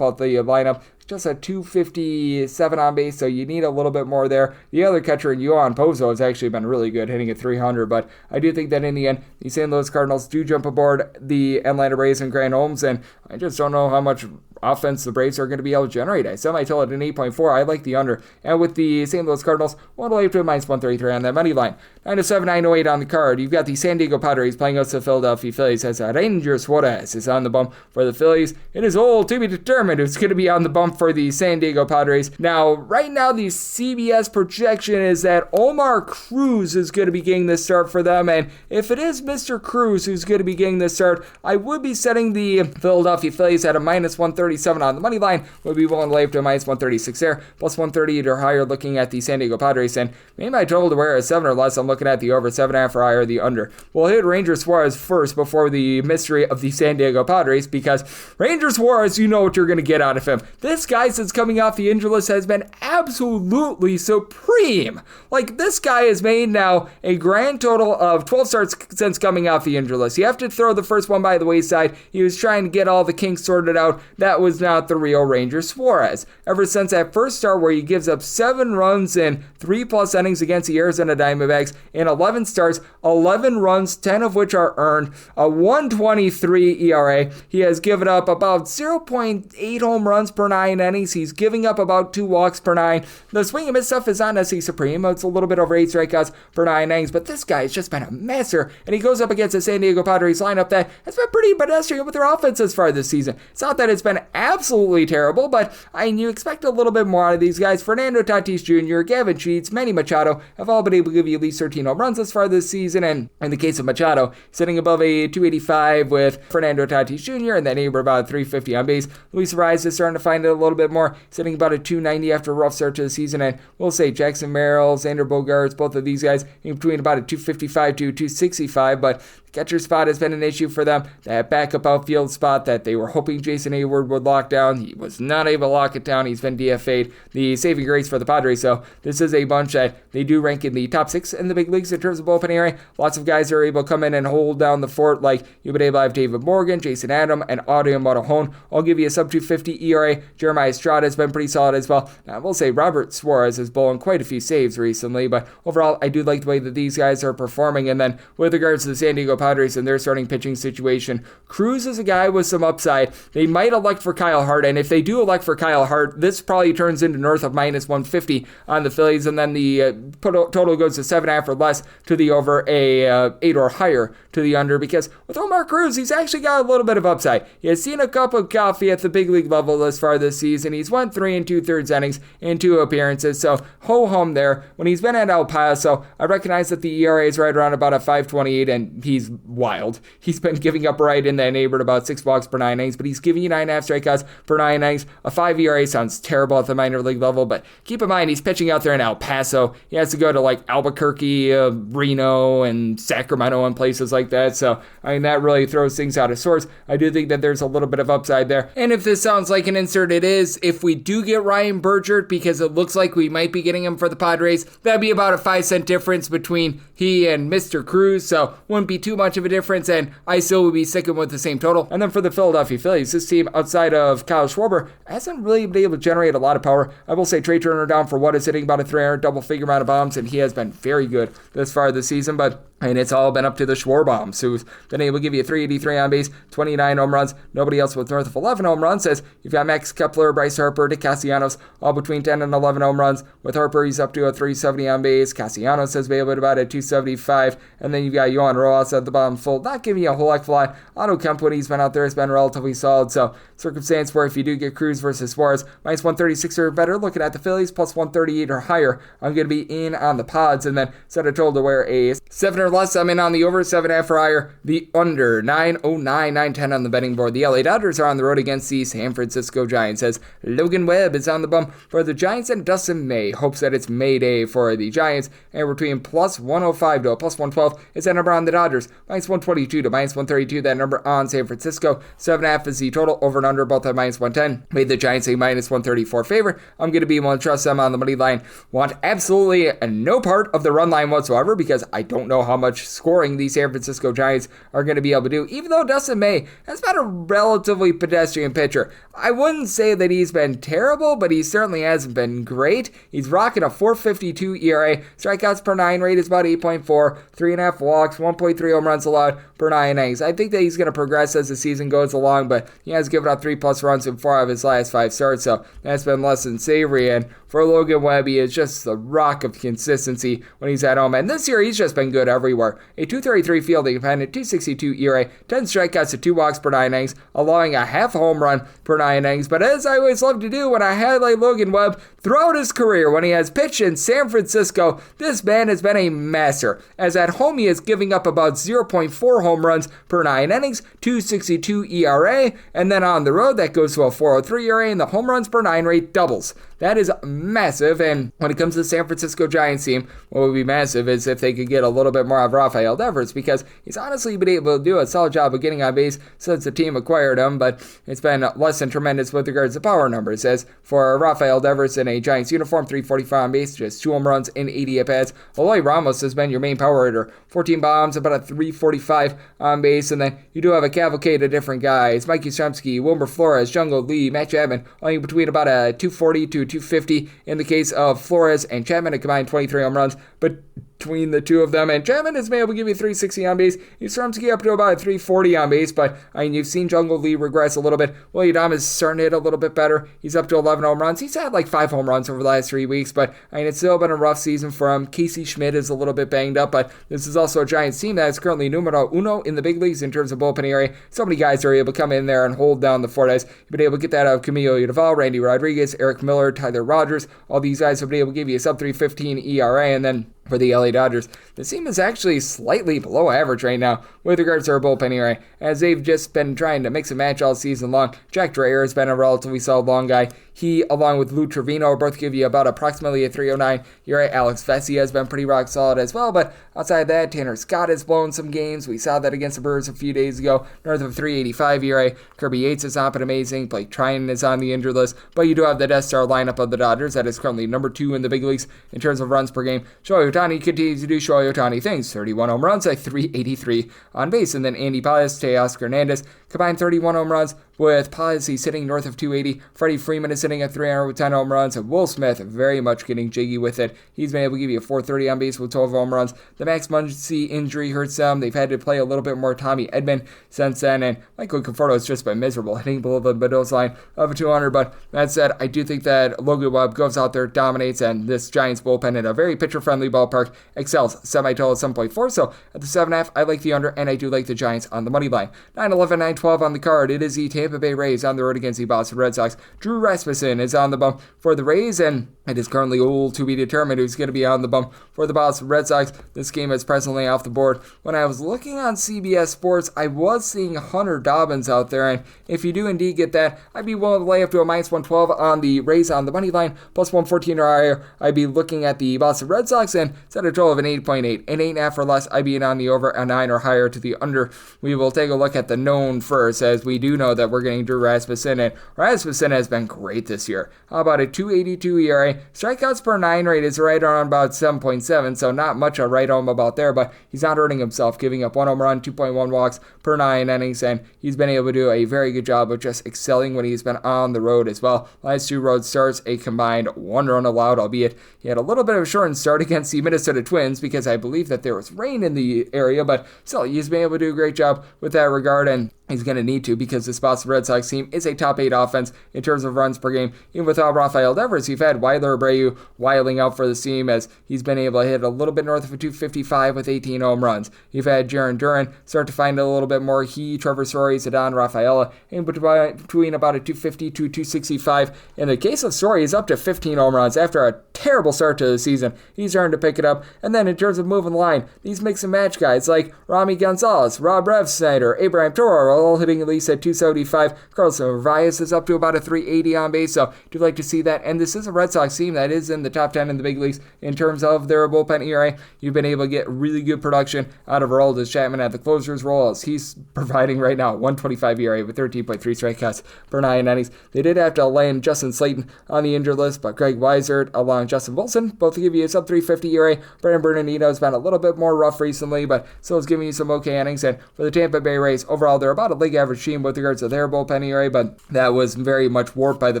out the lineup. Just a 257 on base, so you need a little bit more there. The other catcher, Yohan Pozo, has actually been really good, hitting at 300, but I do think that in the end, the St. Louis Cardinals do jump aboard the Atlanta Braves and Grant Holmes, and I just don't know how much offense the Braves are going to be able to generate. I set my total at an 8.4. I like the under. And with the St. Louis Cardinals, all the way up to a minus 133 on that money line. 9-7, 9-8 on the card. You've got the San Diego Padres playing against the Philadelphia Phillies as Ranger Suarez is on the bump for the Phillies. It is all to be determined who's going to be on the bump for the San Diego Padres. Now, right now, the CBS projection is that Omar Cruz is going to be getting this start for them. And if it is Mr. Cruz who's going to be getting this start, I would be setting the Philadelphia Phillies at a minus 130 137 on the money line. Would be willing to lay up to minus 136 there. Plus 138 or higher looking at the San Diego Padres. And maybe my total to wear is 7 or less. I'm looking at the over 7.5 or higher, the under. We'll hit Ranger Suarez first before the mystery of the San Diego Padres, because Ranger Suarez, you know what you're going to get out of him. This guy, since coming off the injury list, has been absolutely supreme. Like, this guy has made now a grand total of 12 starts since coming off the injury list. You have to throw the first one by the wayside. He was trying to get all the kinks sorted out. That was not the real Ranger Suarez. Ever since that first start where he gives up 7 runs in 3+ innings against the Arizona Diamondbacks in 11 starts, 11 runs, 10 of which are earned, a 1.23 ERA. He has given up about 0.8 home runs per 9 innings. He's giving up about 2 walks per 9. The swing and miss stuff is not necessarily supreme. It's a little bit over 8 strikeouts per 9 innings, but this guy has just been a messer, and he goes up against the San Diego Padres lineup that has been pretty pedestrian with their offense as far this season. It's not that it's been absolutely terrible, but you expect a little bit more out of these guys. Fernando Tatis Jr., Gavin Sheets, Manny Machado have all been able to give you at least 13 home runs as far this season, and in the case of Machado, sitting above a 285 with Fernando Tatis Jr., and then neighbor about 350 on base. Luis Arraez is starting to find it a little bit more, sitting about a 290 after a rough start to the season, and we'll say Jackson Merrill, Xander Bogaerts, both of these guys in between about a 255 to 265, but catcher spot has been an issue for them. That backup outfield spot that they were hoping Jason Hayward would lock down, he was not able to lock it down. He's been DFA'd. The saving grace for the Padres, so this is a bunch that they do rank in the top 6 in the big leagues in terms of bullpen area. Lots of guys are able to come in and hold down the fort, like you've been able to have David Morgan, Jason Adam, and Audio Motohone. I'll give you a sub 250 ERA. Jeremiah Estrada has been pretty solid as well. Now, I will say Robert Suarez has blown quite a few saves recently, but overall, I do like the way that these guys are performing. And then with regards to the San Diego Padres and their starting pitching situation, Cruz is a guy with some upside. They might elect for Kyle Hart, and if they do elect for Kyle Hart, this probably turns into north of minus 150 on the Phillies, and then the total goes to 7.5 or less to the over, a 8 or higher to the under, because with Omar Cruz, he's actually got a little bit of upside. He has seen a cup of coffee at the big league level thus far this season. He's won 3 2/3 innings in 2 appearances, so ho-hum there. When he's been at El Paso, I recognize that the ERA is right around about a 5.28, and he's wild. He's been giving up right in that neighborhood about 6 walks per 9 innings, but he's giving you 9.5 strikeouts per 9 innings. A 5 ERA sounds terrible at the minor league level, but keep in mind, he's pitching out there in El Paso. He has to go to like Albuquerque, Reno, and Sacramento and places like that, so I mean, that really throws things out of sorts. I do think that there's a little bit of upside there. And if this sounds like an insert, it is. If we do get Ryan Bergert, because it looks like we might be getting him for the Padres, that'd be about a 5-cent difference between he and Mr. Cruz, so wouldn't be too much of a difference, and I still would be sticking with the same total. And then for the Philadelphia Phillies, this team outside of Kyle Schwarber hasn't really been able to generate a lot of power. I will say Trey Turner down for what is hitting about a 300 double-figure amount of bombs, and he has been very good this far this season, but and it's all been up to the Schwarbombs, who's been able to give you 383 on base, 29 home runs. Nobody else with north of 11 home runs. As you've got Max Kepler, Bryce Harper, Nick Castellanos, all between 10 and 11 home runs. With Harper, he's up to a 370 on base. Castellanos has been able to about a 275. And then you've got Yohan Rojas at the bottom full, not giving you a whole heck of a lot. Otto Kemp, when he's been out there, has been relatively solid. So, circumstance where if you do get Cruz versus Suarez, minus 136 or better, looking at the Phillies, plus 138 or higher, I'm going to be in on the Pods. And then set a total to wear a 7 or less, I'm in on the over, 7.5 or higher, the under, 909, 910 on the betting board. The LA Dodgers are on the road against the San Francisco Giants, as Logan Webb is on the bump for the Giants, and Dustin May hopes that it's May Day for the Giants, and between plus 105 to a plus 112 is that number on the Dodgers, minus 122 to minus 132, that number on San Francisco. 7.5 is the total, over and under, both at minus 110. Made the Giants a minus 134 favorite. I'm going to be willing to trust them on the money line. Want absolutely no part of the run line whatsoever, because I don't know how much scoring the San Francisco Giants are going to be able to do, even though Dustin May has been a relatively pedestrian pitcher. I wouldn't say that he's been terrible, but he certainly hasn't been great. He's rocking a 4.52 ERA. Strikeouts per 9 rate is about 8.4, 3.5 walks, 1.3 home runs allowed per 9 innings. I think that he's going to progress as the season goes along, but he has given up 3+ runs in 4 of his last 5 starts, so that's been less than savory. And for Logan Webb, he is just the rock of consistency when he's at home. And this year, he's just been good everywhere. A 233 fielding independent, 262 ERA, 10 strikeouts to 2 walks per 9 innings, allowing a half home run per 9 innings. But as I always love to do when I highlight Logan Webb, throughout his career, when he has pitched in San Francisco, this man has been a master, as at home he is giving up about 0.4 home runs per 9 innings, 2.62 ERA, and then on the road that goes to a 4.03 ERA, and the home runs per 9 rate doubles. That is massive, and when it comes to the San Francisco Giants team, what would be massive is if they could get a little bit more of Rafael Devers, because he's honestly been able to do a solid job of getting on base since the team acquired him, but it's been less than tremendous with regards to power numbers, as for Rafael Devers in a Giants uniform, 345 on base, just 2 home runs in 80 at-bats. Eloy Ramos has been your main power hitter, 14 bombs, about a 345 on base, and then you do have a cavalcade of different guys, Mike Yastrzemski, Wilmer Flores, Jungle Lee, Matt Chapman, only between about a 240 to 250 in the case of Flores and Chapman, a combined 23 home runs, but between the two of them, and Chapman has been able to give you 360 on base. Yastrzemski up to about a 340 on base, but you've seen Jungle Lee regress a little bit. Willie Dom is starting to hit a little bit better. He's up to 11 home runs. He's had like 5 home runs over the last 3 weeks, but it's still been a rough season for him. Casey Schmidt is a little bit banged up, but this is also a Giants team that is currently numero uno in the big leagues in terms of bullpen area. So many guys are able to come in there and hold down the Fortes. You've been able to get that out of Camilo Udval, Randy Rodriguez, Eric Miller, Tyler Rogers. All these guys have been able to give you a sub-315 ERA, and then for the LA Dodgers, the team is actually slightly below average right now with regards to our bullpen ERA, as they've just been trying to mix and match all season long. Jack Dreyer has been a relatively solid long guy. He, along with Lou Trevino, both give you about approximately a 309 ERA. Alex Vesey has been pretty rock solid as well, but outside of that, Tanner Scott has blown some games. We saw that against the Brewers a few days ago, north of 385 ERA. Kirby Yates has not been amazing. Blake Tryon is on the injured list, but you do have the Death Star lineup of the Dodgers that is currently number 2 in the big leagues in terms of runs per game. Shohei Ohtani continues to do Shohei Ohtani things, 31 home runs at 383 on base, and then Andy Paez, Teoscar Hernandez combined 31 home runs, with Paez sitting north of 280. Freddie Freeman is sitting at 310 home runs, and Will Smith very much getting jiggy with it. He's been able to give you a 430 on base with 12 home runs. The Max Muncy injury hurts them. They've had to play a little bit more Tommy Edman since then, and Michael Conforto has just been miserable, hitting below the Mendoza line of a 200. But that said, I do think that Logan Webb goes out there, dominates, and this Giants bullpen in a very pitcher-friendly ballpark excels. Semi-total at 7.4, so at the 7.5, I like the under, and I do like the Giants on the money line. 9-11, 9-12 on the card. It is the Tampa Bay Rays on the road against the Boston Red Sox. Drew Rasmussen is on the bump for the Rays, and it is currently all to be determined who's going to be on the bump for the Boston Red Sox. This game is presently off the board. When I was looking on CBS Sports, I was seeing Hunter Dobbins out there, and if you do indeed get that, I'd be willing to lay up to a minus 112 on the Rays on the money line, plus 114 or higher. I'd be looking at the Boston Red Sox, and set a total of an 8.8. An 8.5 or less, I'd be in on the over, a 9 or higher to the under. We will take a look at the known first, as we do know that we're getting Drew Rasmussen, and Rasmussen has been great this year. How about a 282 ERA? Strikeouts per 9 rate is right around about 7.7, so not much to write home about there, but he's not hurting himself, giving up 1 home run, 2.1 walks per 9 innings, and he's been able to do a very good job of just excelling when he's been on the road as well. Last 2 road starts, a combined 1 run allowed, albeit he had a little bit of a shortened start against the Minnesota Twins because I believe that there was rain in the area, but still, he's been able to do a great job with that regard, and he's going to need to, because this Boston Red Sox team is a top 8 offense in terms of runs per game. Even without Rafael Devers, you've had Weiler Abreu wiling out for the team, as he's been able to hit a little bit north of a 255 with 18 home runs. You've had Jarren Duran start to find a little bit more. Trevor Story, Zidane, Rafaela, in between about a 250 to 265. In the case of Story, he's up to 15 home runs after a terrible start to the season. He's starting to pick it up. And then in terms of moving the line, these mix and match guys like Rami Gonzalez, Rob Refsnyder, Abraham Toro are all hitting at least at 275. Carlos Narvaez is up to about a 380 on base, so do like to see that. And this is a Red Sox team that is in the top 10 in the big leagues in terms of their bullpen ERA. You've been able to get really good production out of Aroldis Chapman at the closer's role, as he's providing right now 125 ERA with 13.3 strikeouts per 9 innings. They did have to land Justin Slayton on the injured list, but Greg Weisert along Justin Wilson both give you a sub 350 ERA. Brandon Bernardino has been a little bit more rough recently, but still is giving you some okay innings. And for the Tampa Bay Rays, overall, they're about a league average team with regards to their bullpen ERA, but that was very much warped by the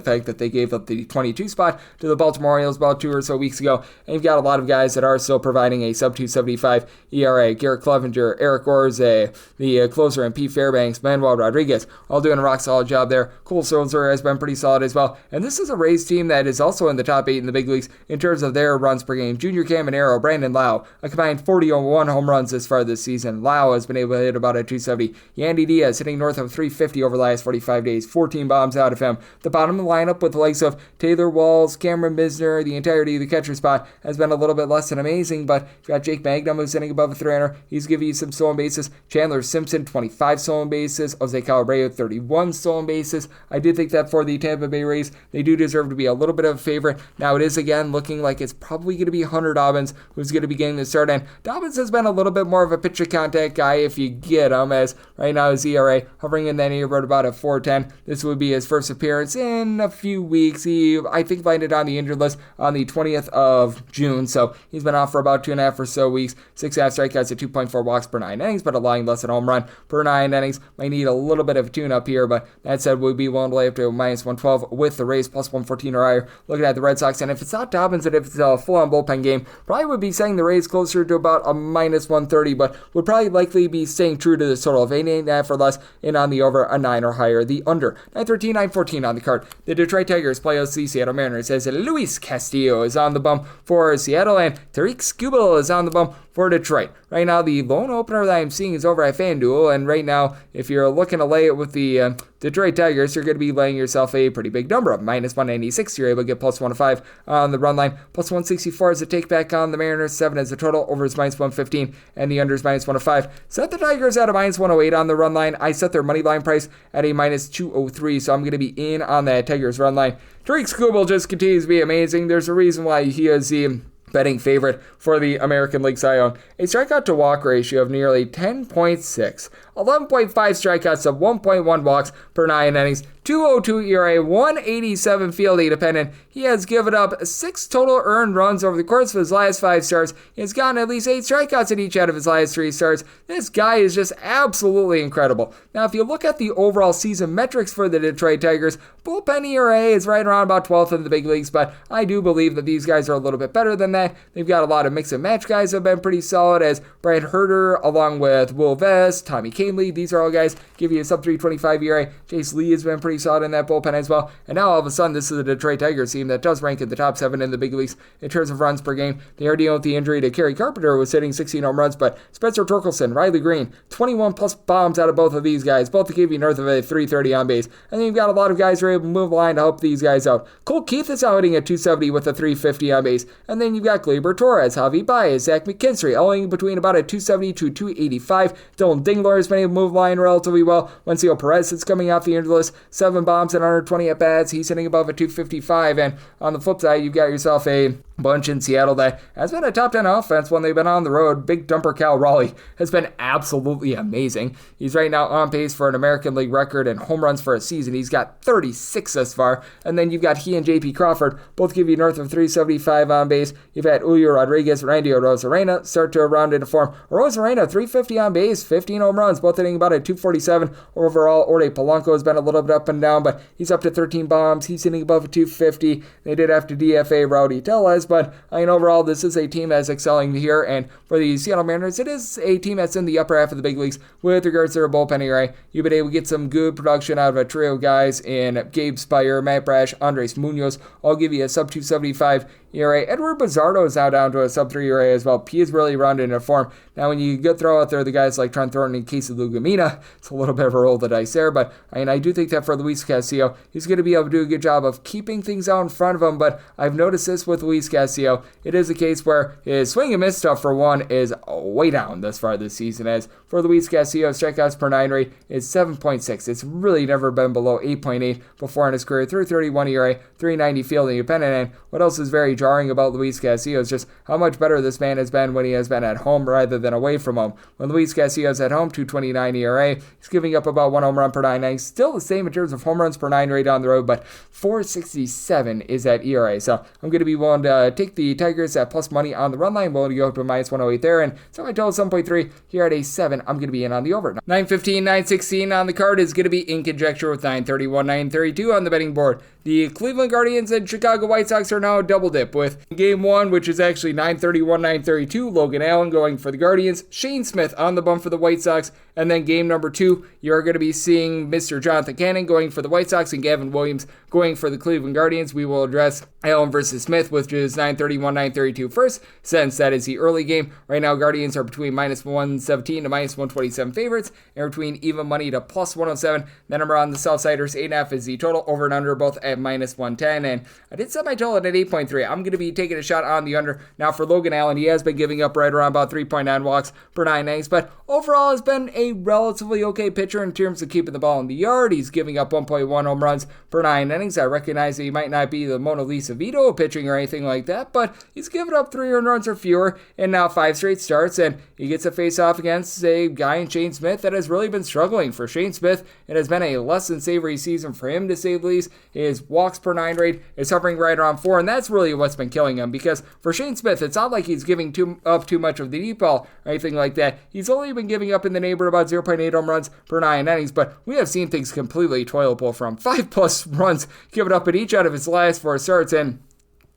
fact that they gave up the 22 spot to the Baltimore Orioles about 2 or so weeks ago. And you've got a lot of guys that are still providing a sub 275 ERA. Garrett Clevenger, Eric Orze, the closer, and Pete Fairbanks, Manuel Rodriguez, all doing a rock solid job there. Cole Sulzer has been pretty solid as well. And this is a Rays team that is also in the top 8 in the big leagues in terms of their runs per game. Junior Caminero, Brandon Lau, a combined 41 home runs this far this season. Lau has been able to hit about a 270. Yandy Diaz hitting north of 350 over the last 45 days. 14 bombs out of him. The bottom of the lineup with the likes of Taylor Walls, Cameron Misner, the entirety of the catcher spot has been a little bit less than amazing, but you've got Jake Magnum who's hitting above a 300. He's giving you some stolen bases. Chandler Simpson, 25 stolen bases. Jose Calabrio, 31 stolen bases. I do think that for the Tampa Bay Rays, they do deserve to be a little bit of a favorite. Now it is again looking like it's probably going to be Hunter Dobbins who's going to be getting the start, and Dobbins has been a little bit more of a pitcher contact guy if you get him, as right now his ERA hovering in that neighborhood about a 4.10. This would be his first appearance in a few weeks. He, I think, landed on the injured list on the 20th of June, so he's been off for about 2.5 or so weeks. 6.5 strikeouts at 2.4 walks per 9 innings, but allowing less than a home run per 9 innings. Might need a little bit of a tune-up here, but that said, we'd be willing to lay up to -112 with the Rays, plus 114 or higher. Looking at the Red Sox, and if it's not Dobbins and if it's a full-on bullpen game, probably would be saying the Rays closer to about a -130, but would probably likely be staying true to this total of 8.5 or less, and on the over, a 9 or higher. The under, 913, 914 on the card. The Detroit Tigers play out the Seattle Mariners as Luis Castillo is on the bump for Seattle, and Tariq Skubal is on the bump for Detroit. Right now, the lone opener that I'm seeing is over at FanDuel, and right now, if you're looking to lay it with the Detroit Tigers, you're going to be laying yourself a pretty big number of -196. You're able to get plus 105 on the run line. Plus 164 is a take back on the Mariners. 7 is the total. Over is -115, and the under is -105. Set the Tigers at a -108 on the run line. I set their money line price at a -203, so I'm going to be in on that Tigers run line. Tariq Skubal just continues to be amazing. There's a reason why he is the betting favorite for the American League Cy Young. A strikeout to walk ratio of nearly 10.6, 11.5 strikeouts of 1.1 walks per 9 innings, 202 ERA, 187 fielding dependent. He has given up 6 total earned runs over the course of his last 5 starts. He has gotten at least 8 strikeouts in each out of his last 3 starts. This guy is just absolutely incredible. Now, if you look at the overall season metrics for the Detroit Tigers, bullpen ERA is right around about 12th in the big leagues, but I do believe that these guys are a little bit better than that. They've got a lot of mix and match guys who have been pretty solid, as Brad Herter, along with Will Vest, Tommy Kahnle. These are all guys give you a sub 325 ERA. Jace Lee has been pretty solid in that bullpen as well. And now all of a sudden, this is the Detroit Tigers team that does rank in the top 7 in the big leagues in terms of runs per game. They are dealing with the injury to Kerry Carpenter, who was hitting 16 home runs, but Spencer Torkelson, Riley Green, 21 plus bombs out of both of these guys, both to give you north of a 330 on base. And then you've got a lot of guys who are able to move the line to help these guys out. Cole Keith is out hitting at 270 with a 350 on base. And then you've got Gleyber Torres, Javi Baez, Zach McKinstry, owing between about a 270 to 285. Dylan Dingler has been able to move the line relatively well. Wencio Perez is coming off the injured list, 7 bombs and 120 at-bats. He's hitting above a 255. And on the flip side, you've got yourself a bunch in Seattle that has been a top 10 offense when they've been on the road. Big dumper Cal Raleigh has been absolutely amazing. He's right now on pace for an American League record in home runs for a season. He's got 36 thus far. And then you've got he and JP Crawford, both give you north of 375 on base. You've had Julio Rodriguez, Randy Arozarena start to round into form. Arozarena, 350 on base, 15 home runs, both hitting about a 247 overall. Orde Polanco has been a little bit up and down, but he's up to 13 bombs. He's hitting above a 250. They did have to DFA Rowdy Tellez, but I mean, overall, this is a team that's excelling here. And for the Seattle Mariners, it is a team that's in the upper half of the big leagues with regards to their bullpen ERA. You've been able to get some good production out of a trio of guys in Gabe Spire, Matt Brash, Andres Munoz. I'll give you a sub 275 ERA. Edward Bizardo is now down to a sub 3 ERA as well. He is really rounded into form. Now, when you go throw out there the guys like Trent Thornton and Casey Lugumina, it's a little bit of a roll of the dice there. But I mean, I do think that for Luis Castillo, he's going to be able to do a good job of keeping things out in front of him. But I've noticed this with Luis Castillo. It is a case where his swing and miss stuff, for one, is way down thus far this season. As for Luis Castillo, strikeouts per 9 rate is 7.6. It's really never been below 8.8 before in his career. 331 ERA, 390 fielding dependent. And what else is very jarring about Luis Castillo is just how much better this man has been when he has been at home rather than away from home. When Luis Castillo is at home, 229 ERA, he's giving up about 1 home run per 9 innings. Still the same in terms of home runs per 9 rate on the road, but 467 is that ERA. So I'm going to be willing to take the Tigers at plus money on the run line. Willing to go up to -108 there. And so I told 7.3 here at a 7. I'm going to be in on the over. 915, 916 on the card is going to be in conjecture with 931, 932 on the betting board. The Cleveland Guardians and Chicago White Sox are now a double dip with game 1, which is actually 931, 932. Logan Allen going for the Guardians, Shane Smith on the bump for the White Sox, and then game number 2, you're going to be seeing Mr. Jonathan Cannon going for the White Sox and Gavin Williams going for the Cleveland Guardians. We will address Allen versus Smith, which is 931, 932 first, since that is the early game. Right now, Guardians are between minus 117 to minus 127 favorites, and between even money to plus 107. The number on the Southsiders, 8.5 is the total, over and under, both at minus 110. And I did set my total at 8.3. I'm going to be taking a shot on the under. Now, for Logan Allen, he has been giving up right around about 3.9 walks per 9 innings, but overall has been a relatively okay pitcher in terms of keeping the ball in the yard. He's giving up 1.1 home runs per 9 innings. I recognize that he might not be the Mona Lisa Vito pitching or anything like that, but he's given up 3 earned runs or fewer in now 5 straight starts, and he gets a face-off against a guy in Shane Smith that has really been struggling. For Shane Smith, it has been a less than savory season for him, to say the least. His walks per 9 rate is hovering right around 4, and that's really what's been killing him, because for Shane Smith, it's not like he's giving up too much of the deep ball or anything like that. He's only been giving up in the neighborhood about 0.8 home runs per 9 innings, but we have seen things completely toiletable from 5+ runs given up in each out of his last 4 starts, and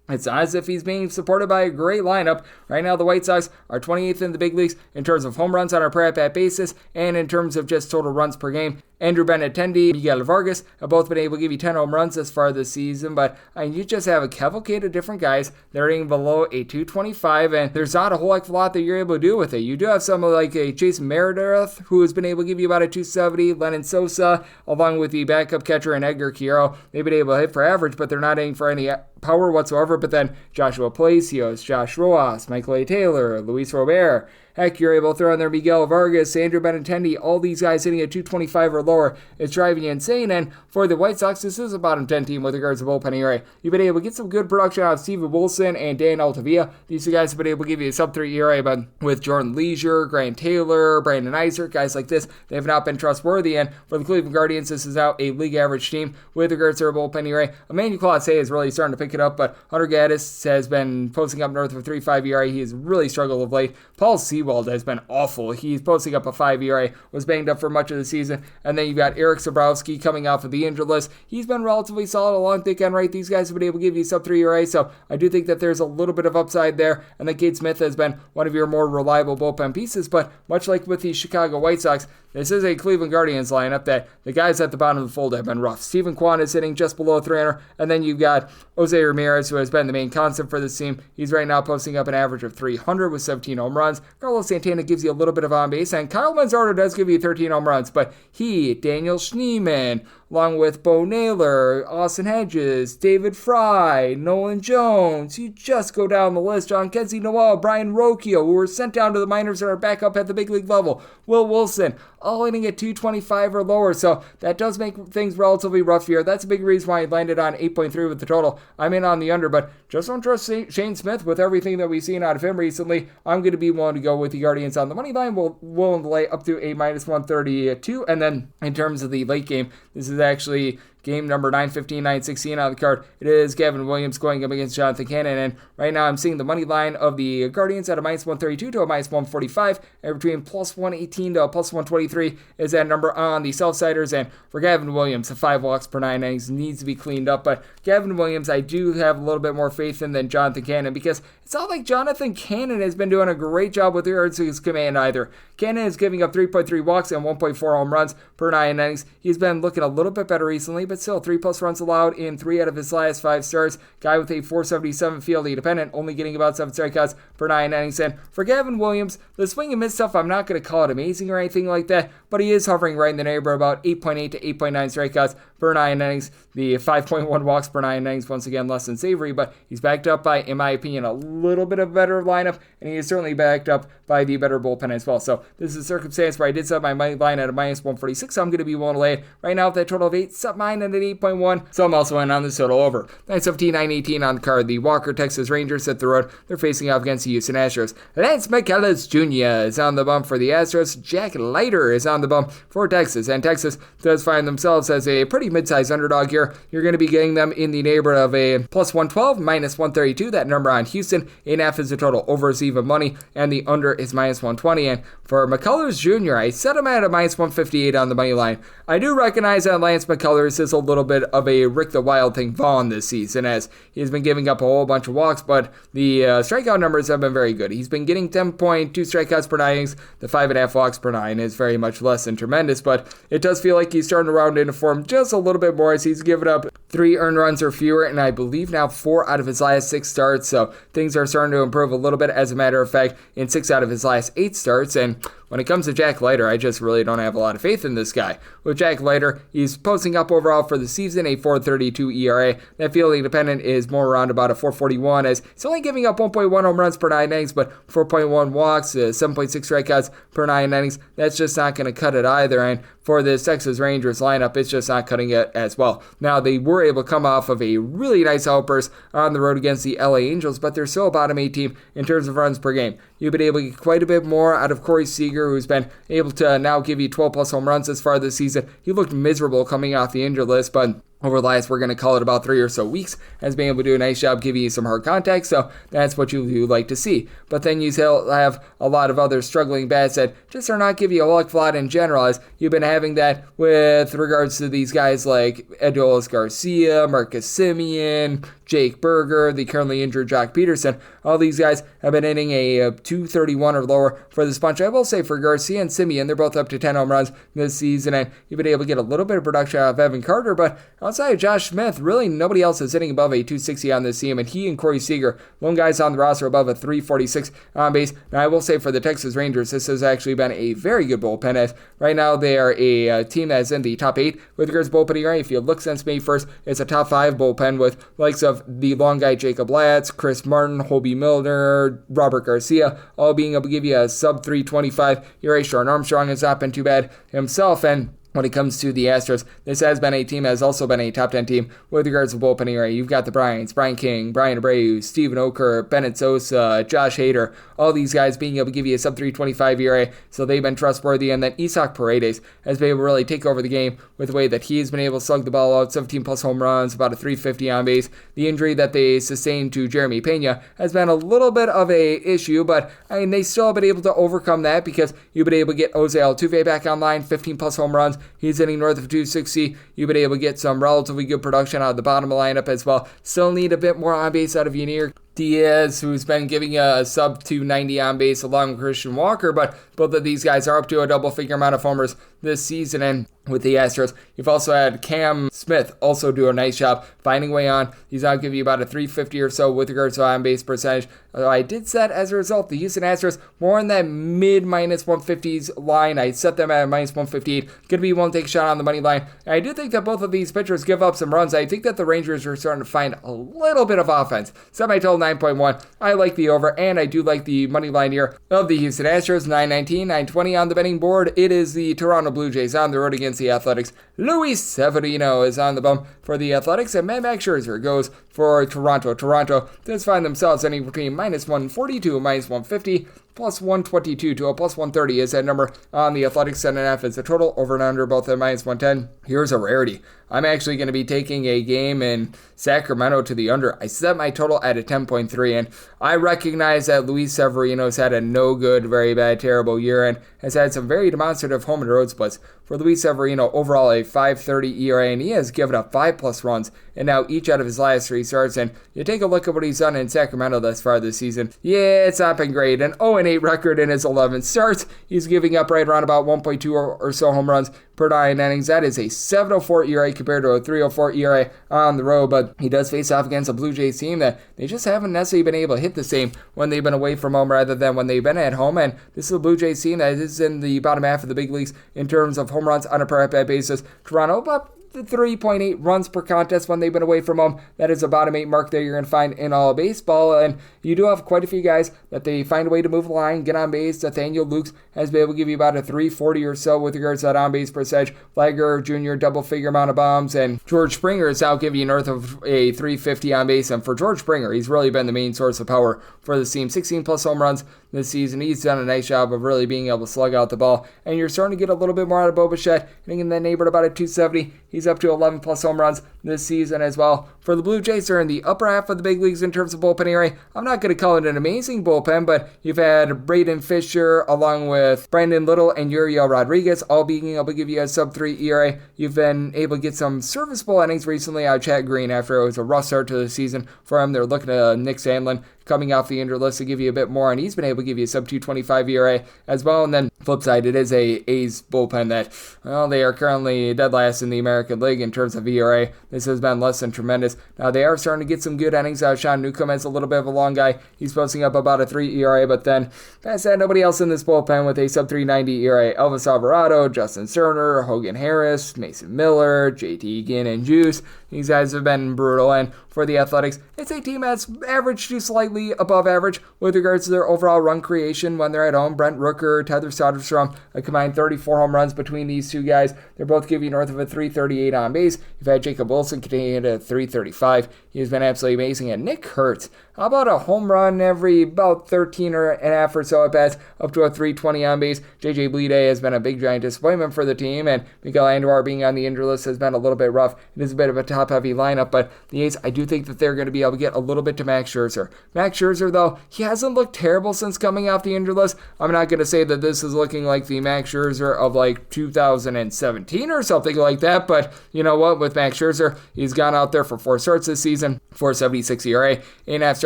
it's not as if he's being supported by a great lineup. Right now, the White Sox are 28th in the big leagues in terms of home runs on a per at-bat basis and in terms of just total runs per game. Andrew Benintendi, Miguel Vargas have both been able to give you 10 home runs thus far this season, but you just have a cavalcade of different guys that are hitting below a 225, and there's not a whole heck of a lot that you're able to do with it. You do have someone like a Jason Meredith, who has been able to give you about a 270, Lennon Sosa, along with the backup catcher and Edgar Quiero. They've been able to hit for average, but they're not hitting for any power whatsoever. But then Joshua Palacios, Josh Rojas, Michael A. Taylor, Luis Robert, heck, you're able to throw in there Miguel Vargas, Andrew Benintendi, all these guys hitting at 225 or lower. It's driving you insane. And for the White Sox, this is a bottom 10 team with regards to bullpen ERA. You've been able to get some good production out of Steven Wilson and Dan Altavilla. These two guys have been able to give you a sub-3 ERA, but with Jordan Leisure, Grant Taylor, Brandon Isaac, guys like this, they have not been trustworthy. And for the Cleveland Guardians, this is now a league average team with regards to their bullpen ERA. Emmanuel Clase is really starting to pick it up, but Hunter Gaddis has been posting up north of 3.5 ERA. He has really struggled of late. Paul Sewald has been awful. He's posting up a 5 ERA, was banged up for much of the season. And then you've got Eric Sabrowski coming off of the injured list. He's been relatively solid along thick end right. These guys have been able to give you sub-3 ERA, so I do think that there's a little bit of upside there. And then Cade Smith has been one of your more reliable bullpen pieces, but much like with the Chicago White Sox, this is a Cleveland Guardians lineup that the guys at the bottom of the fold have been rough. Steven Kwan is sitting just below 300, and then you've got Jose Ramirez, who has been the main constant for this team. He's right now posting up an average of 300 with 17 home runs. Carlos Santana gives you a little bit of on base, and Kyle Manzardo does give you 13 home runs, but he, Daniel Schneemann, along with Bo Naylor, Austin Hedges, David Fry, Nolan Jones, you just go down the list, John Kenzie Noel, Brian Rocchio, who were sent down to the minors and are back up at the big league level, Will Wilson, all hitting at 225 or lower, so that does make things relatively rough here. That's a big reason why he landed on 8.3 with the total. I'm in on the under, but just don't trust Shane Smith with everything that we've seen out of him recently. I'm going to be willing to go with the Guardians on the money line. We'll willing to lay up to a minus 132, and then in terms of the late game, this is actually game number 915, 916 on the card. It is Gavin Williams going up against Jonathan Cannon, and right now I'm seeing the money line of the Guardians at a minus 132 to a minus 145, and between plus 118 to a plus 123 is that number on the Southsiders. And for Gavin Williams, the 5 walks per 9 innings needs to be cleaned up, but Gavin Williams, I do have a little bit more faith in than Jonathan Cannon, because it's not like Jonathan Cannon has been doing a great job with regards to his command either. Cannon is giving up 3.3 walks and 1.4 home runs per 9 innings. He's been looking a little bit better recently, but still 3+ runs allowed in 3 out of his last 5 starts. Guy with a 477 field independent, only getting about 7 strikeouts per 9 innings. And for Gavin Williams, the swing and miss stuff, I'm not going to call it amazing or anything like that, but he is hovering right in the neighborhood about 8.8 to 8.9 strikeouts per 9 innings. The 5.1 walks per 9 innings, once again less than savory, but he's backed up by, in my opinion, a little bit of a better lineup, and he is certainly backed up by the better bullpen as well. So this is a circumstance where I did set my money line at a minus 146. So I'm going to be willing to lay it right now with that total of 8, set mine at an 8.1. So I'm also in on this total over. 917, 918 on the card. The Walker Texas Rangers hit the road. They're facing off against the Houston Astros. Lance McCullers Jr. is on the bump for the Astros. Jack Leiter is on the bump for Texas. And Texas does find themselves as a pretty mid-sized underdog here. You're going to be getting them in the neighborhood of a plus 112, minus 132. That number on Houston. 8.5 is the total. Over is even money. And the under is minus 120. And for McCullers Jr., I set him at a minus 158 on the money line. I do recognize that Lance McCullers is a little bit of a Rick the Wild Thing Vaughn this season, as he's been giving up a whole bunch of walks, but the strikeout numbers have been very good. He's been getting 10.2 strikeouts per 9 innings. The 5.5 walks per 9 is very much less than tremendous, but it does feel like he's starting to round into form just a little bit more, as he's given up 3 earned runs or fewer, and I believe now 4 out of his last 6 starts, so things are starting to improve a little bit. As a matter of fact, in 6 out of his last 8 starts, and when it comes to Jack Leiter, I just really don't have a lot of faith in this guy. With Jack Leiter, he's posting up overall for the season a 4.32 ERA. That fielding dependent is more around about a 4.41, as he's only giving up 1.1 home runs per 9 innings, but 4.1 walks, 7.6 strikeouts per 9 innings. That's just not going to cut it either, and for the Texas Rangers lineup, it's just not cutting it as well. Now, they were able to come off of a really nice outburst on the road against the LA Angels, but they're still a bottom 8 team in terms of runs per game. You've been able to get quite a bit more out of Corey Seager, who's been able to now give you 12 plus home runs this far this season. He looked miserable coming off the injured list, but over the last, we're going to call it about 3 or so weeks, has been able to do a nice job giving you some hard contact, so that's what you like to see. But then you still have a lot of other struggling bats that just are not giving you a luck lot in general, as you've been having that with regards to these guys like Adolis Garcia, Marcus Semien, Jake Berger, the currently injured Jock Peterson. All these guys have been hitting a 231 or lower for this bunch. I will say for Garcia and Semien, they're both up to 10 home runs this season, and you've been able to get a little bit of production out of Evan Carter, but outside of Josh Smith, really nobody else is hitting above a 260 on this team, and he and Corey Seager, lone guys on the roster above a 346 on base. Now, I will say for the Texas Rangers, this has actually been a very good bullpen, as right now they are a team that's in the top 8 with regards to bullpen ERA. If you look since May 1st, it's a top 5 bullpen with likes of the long guy Jacob Latz, Chris Martin, Hobie Milner, Robert Garcia, all being able to give you a sub 325 ERA. Sean Armstrong has not been too bad himself, and when it comes to the Astros, this has been a team that has also been a top 10 team with regards to bullpen ERA. You've got the Bryants, Brian King, Brian Abreu, Steven Okert, Bennett Sosa, Josh Hader, all these guys being able to give you a sub 325 ERA, so they've been trustworthy. And then Isaac Paredes has been able to really take over the game with the way that he's been able to slug the ball out, 17 plus home runs, about a 350 on base. The injury that they sustained to Jeremy Pena has been a little bit of a issue, but I mean, they still have been able to overcome that because you've been able to get Jose Altuve back online, 15 plus home runs. He's hitting north of 260. You've been able to get some relatively good production out of the bottom of the lineup as well. Still need a bit more on base out of Yanier Diaz, who's been giving a sub 290 on base along with Christian Walker, but both of these guys are up to a double-figure amount of homers this season. And with the Astros, you've also had Cam Smith also do a nice job finding a way on. He's now giving you about a 350 or so with regards to on-base percentage. I did set, as a result, the Houston Astros more in that mid-minus 150s line. I set them at minus 158. Going to be willing to take a shot on the money line. And I do think that both of these pitchers give up some runs. I think that the Rangers are starting to find a little bit of offense. Semi-total 9.1. I like the over, and I do like the money line here of the Houston Astros. 919, 920 on the betting board. It is the Toronto Blue Jays on the road against the Athletics. Luis Severino is on the bump for the Athletics, and Max Scherzer goes for Toronto. Toronto does find themselves ending between minus 142 and minus 150. Plus 122 to a plus 130 is that number on the Athletics. 7.5 is the total. Over and under both at minus 110. Here's a rarity. I'm actually going to be taking a game in Sacramento to the under. I set my total at a 10.3, and I recognize that Luis Severino's had a no good, very bad, terrible year and has had some very demonstrative home and road splits. For Luis Severino, overall a 5.30 ERA, and he has given up 5 plus runs, and now each out of his last 3 starts. And you take a look at what he's done in Sacramento thus far this season. Yeah, it's not been great. An 0-8 record in his 11 starts. He's giving up right around about 1.2 or so home runs per 9 innings. That is a 7.04 ERA compared to a 3.04 ERA on the road, but he does face off against a Blue Jays team that they just haven't necessarily been able to hit the same when they've been away from home rather than when they've been at home. And this is a Blue Jays team that is in the bottom half of the big leagues in terms of home runs on a per at-bat basis. Toronto, about 3.8 runs per contest when they've been away from home. That is a bottom 8 mark that you're going to find in all of baseball. And you do have quite a few guys that they find a way to move the line, get on base. Nathaniel Lukes has been able to give you about a 340 or so with regards to that on base percentage. Flagger Jr., double figure amount of bombs. And George Springer is now giving you north of a 350 on base. And for George Springer, he's really been the main source of power for the team. 16 plus home runs this season. He's done a nice job of really being able to slug out the ball. And you're starting to get a little bit more out of Bo Bichette, hitting in the neighborhood about a 270. He's up to 11 plus home runs this season as well. For the Blue Jays, they're in the upper half of the big leagues in terms of bullpen ERA. I'm not going to call it an amazing bullpen, but you've had Braden Fisher along with Brandon Little and Uriel Rodriguez all being able to give you a sub-3 ERA. You've been able to get some serviceable innings recently out of Chad Green after it was a rough start to the season for him. They're looking at Nick Sandlin coming off the injured list to give you a bit more, and he's been able to give you a sub-225 ERA as well. And then flip side, it is a A's bullpen that, well, they are currently dead last in the American League in terms of ERA. This has been less than tremendous. Now, they are starting to get some good innings out. Sean Newcomb is a little bit of a long guy. He's posting up about a 3 ERA, but then past that, nobody else in this bullpen with a sub-390 ERA. Elvis Alvarado, Justin Sterner, Hogan Harris, Mason Miller, JT Egan, and Juice. These guys have been brutal, and for the Athletics, it's a team that's average to slightly above average with regards to their overall run creation when they're at home. Brent Rooker, Tether Soderstrom, a combined 34 home runs between these two guys. They're both giving north of a 338 on base. You've had Jacob Wilson continuing at 335. He's been absolutely amazing. And Nick Kurtz, how about a home run every about 13 and a half or so at bats, up to a 320 on base. JJ Bleday has been a big giant disappointment for the team, and Miguel Andujar being on the injured list has been a little bit rough. It is a bit of a top-heavy lineup, but the A's, I do think that they're going to be able to get a little bit to Max Scherzer. Max Scherzer, though, he hasn't looked terrible since coming off the injured list. I'm not going to say that this is looking like the Max Scherzer of like 2017 or something like that, but you know what? With Max Scherzer, he's gone out there for 4 starts this season, 4.76 ERA, 8.5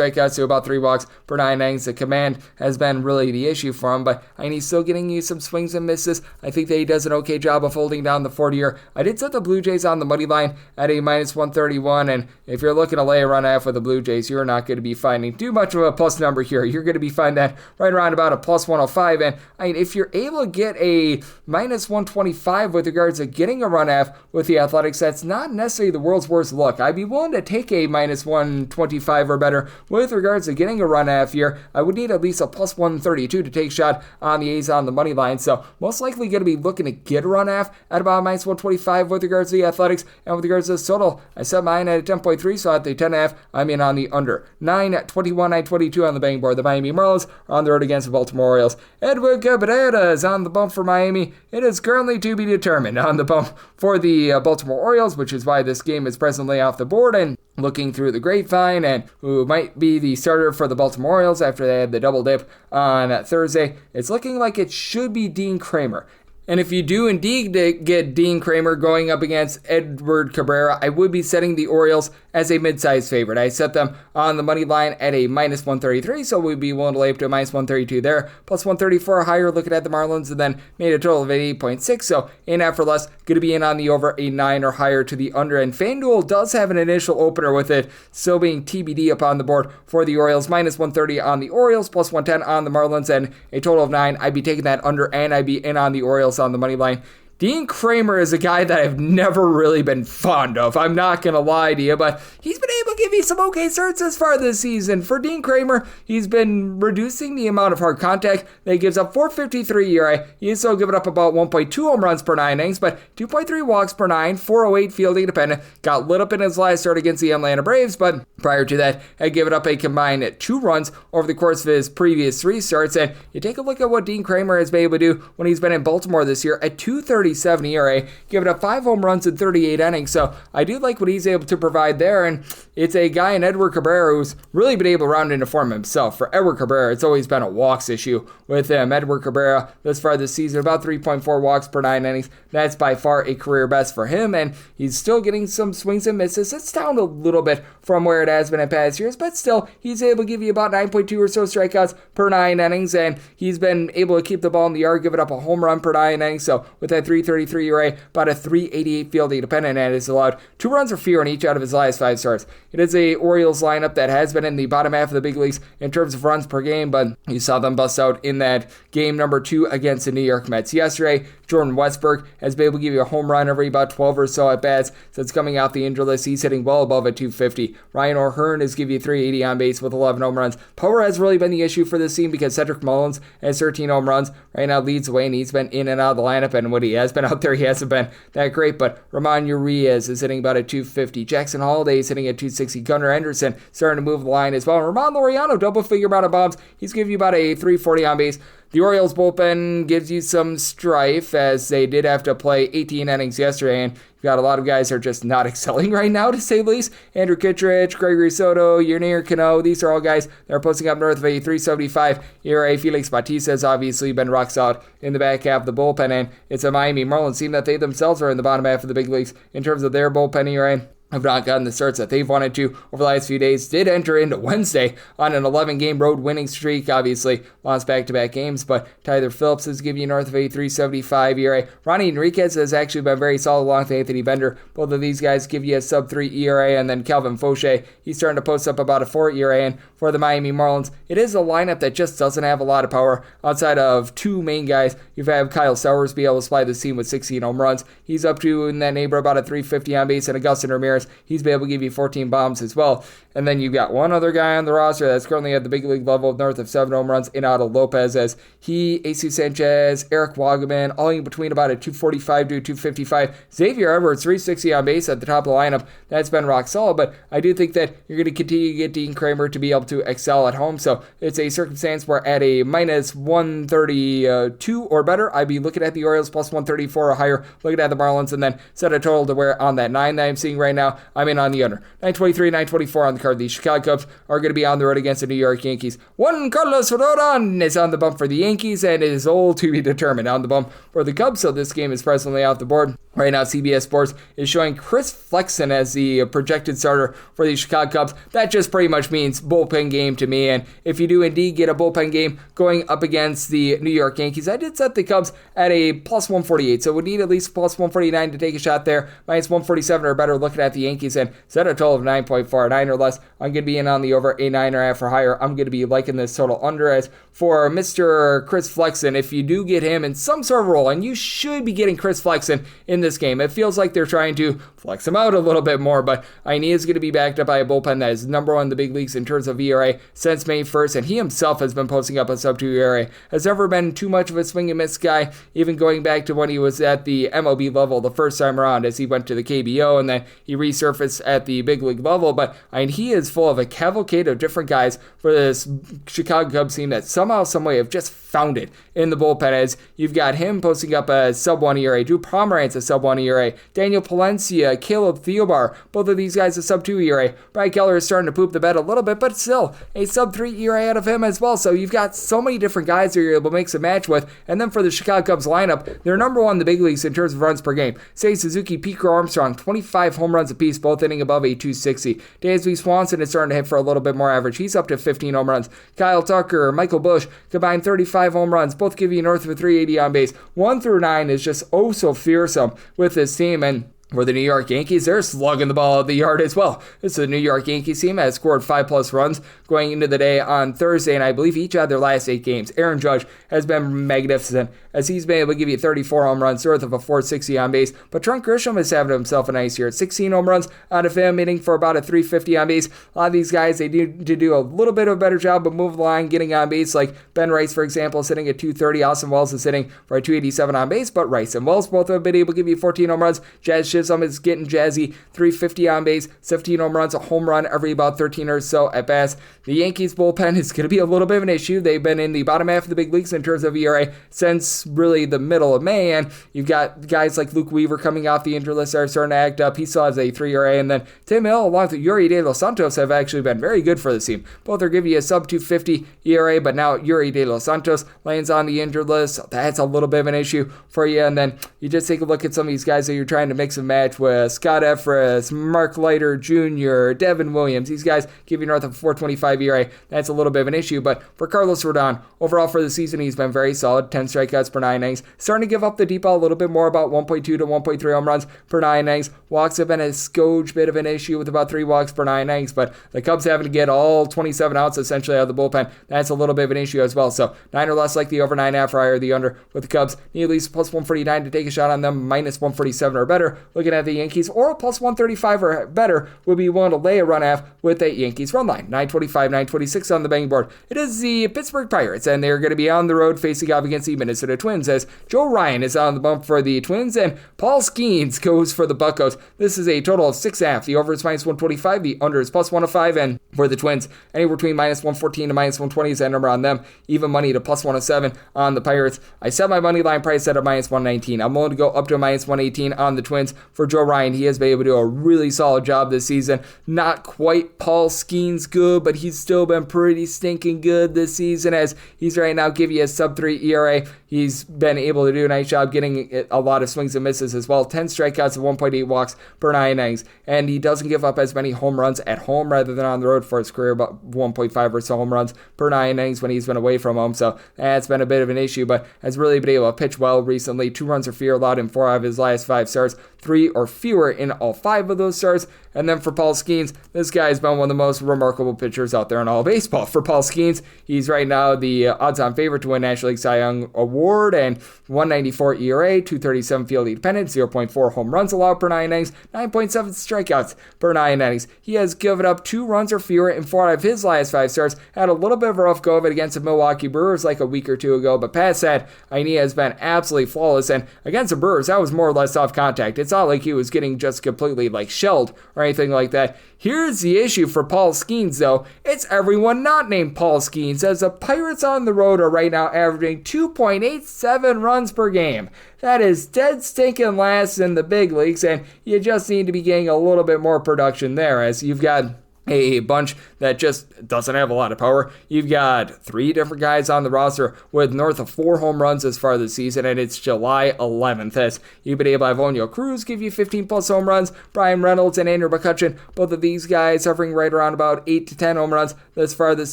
strikeouts to about 3 walks per 9 innings. The command has been really the issue for him, but he's still getting you some swings and misses. I think that he does an okay job of holding down the 40-year. I did set the Blue Jays on the money line at a minus 131, and if you're looking to lay a run half with the Blue Jays, you're not going to be finding too much of a plus number here. You're going to be finding that right around about a plus 105, and if you're able to get a minus 125 with regards to getting a run half with the Athletics, that's not necessarily the world's worst look. I'd be willing to take a minus 125 or better with regards to getting a run half here. I would need at least a plus 132 to take a shot on the A's on the money line, so most likely going to be looking to get a run half at about minus 125 with regards to the Athletics. And with regards to the total, I set mine at a 10.3, so at the 10.5, I'm in on the under. 9-21, 9-22 on the betting board. The Miami Marlins are on the road against the Baltimore Orioles. Edward Cabrera is on the bump for Miami. It is currently to be determined on the bump for the Baltimore Orioles, which is why this game is presently off the board. And looking through the grapevine and who might be the starter for the Baltimore Orioles after they had the double dip on Thursday, it's looking like it should be Dean Kramer. And if you do indeed get Dean Kramer going up against Edward Cabrera, I would be setting the Orioles as a mid-sized favorite. I set them on the money line at a minus 133, so we'd be willing to lay up to a minus 132 there. Plus 134 higher looking at the Marlins, and then made a total of 8.6, so 8.5 or less. Going to be in on the over, a 9 or higher to the under. And FanDuel does have an initial opener with it, still being TBD upon the board for the Orioles. Minus 130 on the Orioles, plus 110 on the Marlins, and a total of 9. I'd be taking that under, and I'd be in on the Orioles on the money line. Dean Kramer is a guy that I've never really been fond of. I'm not going to lie to you, but he's been able to give me some okay starts this far this season. For Dean Kramer, he's been reducing the amount of hard contact that he gives up. 4.53 ERA. He is still giving up about 1.2 home runs per 9 innings, but 2.3 walks per 9, 408 fielding dependent. Got lit up in his last start against the Atlanta Braves, but prior to that, had given up a combined 2 runs over the course of his previous 3 starts. And you take a look at what Dean Kramer has been able to do when he's been in Baltimore this year at 2.37 ERA, giving up 5 home runs in 38 innings. So I do like what he's able to provide there, and it's a guy in Edward Cabrera who's really been able to round into form himself. For Edward Cabrera, it's always been a walks issue with him. Edward Cabrera, this far this season, about 3.4 walks per 9 innings. That's by far a career best for him, and he's still getting some swings and misses. It's down a little bit from where it has been in past years, but still, he's able to give you about 9.2 or so strikeouts per 9 innings, and he's been able to keep the ball in the yard, giving up a home run per 9 innings. So with that 3.33 ERA, about a 3.88 fielding dependent, and has allowed 2 runs or fewer in each out of his last 5 starts. It is a Orioles lineup that has been in the bottom half of the big leagues in terms of runs per game, but you saw them bust out in that game number 2 against the New York Mets yesterday. Jordan Westburg has been able to give you a home run every about 12 or so at bats since coming off the injury list. He's hitting well above a 250. Ryan O'Hearn has given you 380 on base with 11 home runs. Power has really been the issue for this team because Cedric Mullins has 13 home runs. Right now leads the way, and he's been in and out of the lineup, and when he has been out there, he hasn't been that great, but Ramon Urias is hitting about a 250. Jackson Holliday is hitting at 260. Gunnar Henderson starting to move the line as well. Ramon Laureano, double-figure amount of bombs. He's giving you about a 340 on base. The Orioles bullpen gives you some strife, as they did have to play 18 innings yesterday, and you've got a lot of guys who are just not excelling right now, to say the least. Andrew Kittredge, Gregory Soto, Yernir Cano, these are all guys that are posting up north of a 3.75 ERA. Felix Bautista has obviously been rock solid in the back half of the bullpen, and it's a Miami Marlins team that they themselves are in the bottom half of the big leagues in terms of their bullpen ERA. Have not gotten the starts that they've wanted to over the last few days. Did enter into Wednesday on an 11-game road winning streak. Obviously, lost back-to-back games, but Tyler Phillips is giving you north of a 3.75 ERA. Ronnie Enriquez has actually been very solid along with Anthony Bender. Both of these guys give you a sub-3 ERA, and then Calvin Fauché, he's starting to post up about a 4 ERA. And for the Miami Marlins, it is a lineup that just doesn't have a lot of power outside of two main guys. You've had Kyle Sowers be able to supply this team with 16 home runs. He's up to, in that neighborhood, about a 350 on base, and Agustin Ramirez, he's been able to give you 14 bombs as well. And then you've got one other guy on the roster that's currently at the big league level north of 7 home runs, Reynaldo Lopez, as he, Jesus Sanchez, Eric Wagaman, all in between about a 245 to 255. Xavier Edwards, 360 on base at the top of the lineup. That's been rock solid, but I do think that you're going to continue to get Dean Kramer to be able to excel at home. So it's a circumstance where at a minus 132 or better, I'd be looking at the Orioles plus 134 or higher, looking at the Marlins, and then set a total to where on that 9 that I'm seeing right now, I'm in on the under. 923, 924 on the card. The Chicago Cubs are going to be on the road against the New York Yankees. Juan Carlos Rodon is on the bump for the Yankees, and it is all to be determined on the bump for the Cubs, so this game is presently off the board. Right now, CBS Sports is showing Chris Flexen as the projected starter for the Chicago Cubs. That just pretty much means bullpen game to me, and if you do indeed get a bullpen game going up against the New York Yankees, I did set the Cubs at a plus 148, so would need at least plus 149 to take a shot there. Minus 147 or better looking at the Yankees, and set a total of 9.4, 9 or less. I'm going to be in on the over, a 9.5 or higher. I'm going to be liking this total under. As for Mr. Chris Flexen, if you do get him in some sort of role, and you should be getting Chris Flexen in this game, it feels like they're trying to flex him out a little bit more, but I need is going to be backed up by a bullpen that is number one in the big leagues in terms of ERA since May 1st, and he himself has been posting up a sub-2 ERA. Has never been too much of a swing and miss guy, even going back to when he was at the MLB level the first time around, as he went to the KBO and then he resurfaced at the big league level. But I mean, he is full of a cavalcade of different guys for this Chicago Cubs team that somehow, someway have just found it in the bullpen, as you've got him posting up a sub-1 ERA, Drew Pomeranz a sub-1 ERA, Daniel Palencia, Caleb Theobar, both of these guys a sub-2 ERA. Brian Keller is starting to poop the bed a little bit, but still a sub-3 ERA out of him as well. So you've got so many different guys that you're able to mix a match with. And then for the Chicago Cubs lineup, they're number one in the big leagues in terms of runs per game. Seiya Suzuki, Pete Armstrong, 25 home runs apiece, both hitting above a 260. Dansby Swanson is starting to hit for a little bit more average. He's up to 15 home runs. Kyle Tucker, Michael Busch, combined 35 home runs, both give you north of 380 on base. 1 through 9 is just oh so fearsome with this team, and for the New York Yankees, they're slugging the ball out of the yard as well. This is a New York Yankees team that has scored 5+ runs going into the day on Thursday, and I believe each had their last 8 games. Aaron Judge has been magnificent, as he's been able to give you 34 home runs, north of a 460 on base. But Trent Grisham is having himself a nice year. 16 home runs out of him, hitting for about a 350 on base. A lot of these guys, they need to do a little bit of a better job of moving the line, getting on base, like Ben Rice, for example, is sitting at 230. Austin Wells is sitting for a 287 on base, but Rice and Wells both have been able to give you 14 home runs. Jazz Chisholm is getting jazzy, 350 on base, 17 home runs, a home run every about 13 or so at bats. The Yankees bullpen is going to be a little bit of an issue. They've been in the bottom half of the big leagues in terms of ERA since really the middle of May, and you've got guys like Luke Weaver coming off the injury list that are starting to act up. He still has a 3 ERA, and then Tim Hill along with Yuri De Los Santos have actually been very good for the team. Both are giving you a sub 250 ERA, but now Yuri De Los Santos lands on the injured list, so that's a little bit of an issue for you. And then you just take a look at some of these guys that you're trying to mix and match with. Scott Efris, Mark Leiter Jr., Devin Williams. These guys give you north of 425 ERA. That's a little bit of an issue, but for Carlos Rodon, overall for the season, he's been very solid. 10 strikeouts per 9 innings. Starting to give up the deep ball a little bit more, about 1.2 to 1.3 home runs per 9 innings. Walks have been a skoge bit of an issue with about 3 walks per 9 innings, but the Cubs having to get all 27 outs essentially out of the bullpen, that's a little bit of an issue as well. So 9 or less like the over, 9.5 or higher the under with the Cubs. Need at least plus 149 to take a shot on them, minus 147 or better. Looking looking at the Yankees, or a plus 135 or better would be willing to lay a run half with that Yankees run line. 925, 926 on the betting board. It is the Pittsburgh Pirates, and they're going to be on the road facing off against the Minnesota Twins, as Joe Ryan is on the bump for the Twins, and Paul Skeens goes for the Buccos. This is a total of 6.5. The over is minus 125, the under is plus 105, and for the Twins, anywhere between minus 114 to minus 120 is that number on them. Even money to plus 107 on the Pirates. I set my money line price at a minus 119. I'm willing to go up to a minus 118 on the Twins. For Joe Ryan, he has been able to do a really solid job this season. Not quite Paul Skeens good, but he's still been pretty stinking good this season, as he's right now giving you a sub-3 ERA. He's been able to do a nice job getting a lot of swings and misses as well. 10 strikeouts and 1.8 walks per 9 innings. And he doesn't give up as many home runs at home rather than on the road for his career, about 1.5 or so home runs per 9 innings when he's been away from home. So that's been a bit of an issue, but has really been able to pitch well recently. 2 runs or fewer allowed in 4 out of his last 5 starts. 3 or fewer in all 5 of those starts. And then for Paul Skeens, this guy's been one of the most remarkable pitchers out there in all baseball. For Paul Skeens, he's right now the odds-on favorite to win National League Cy Young Award, and 194 ERA, 237 fielding dependent, 0.4 home runs allowed per 9 innings, 9.7 strikeouts per 9 innings. He has given up 2 runs or fewer in 4 out of his last 5 starts. Had a little bit of a rough go of it against the Milwaukee Brewers like a week or 2 ago, but past that, he has been absolutely flawless, and against the Brewers, that was more or less off contact. It's not like he was getting just completely shelled or anything like that. Here's the issue for Paul Skeens, though. It's everyone not named Paul Skeens, as the Pirates on the road are right now averaging 2.87 runs per game. That is dead stinking last in the big leagues, and you just need to be getting a little bit more production there, as you've got a bunch that just doesn't have a lot of power. You've got 3 different guys on the roster with north of 4 home runs as far this season, and it's July 11th. As you've been able to have Oneil Cruz give you 15 plus home runs, Brian Reynolds and Andrew McCutchen, both of these guys hovering right around about 8 to 10 home runs this far this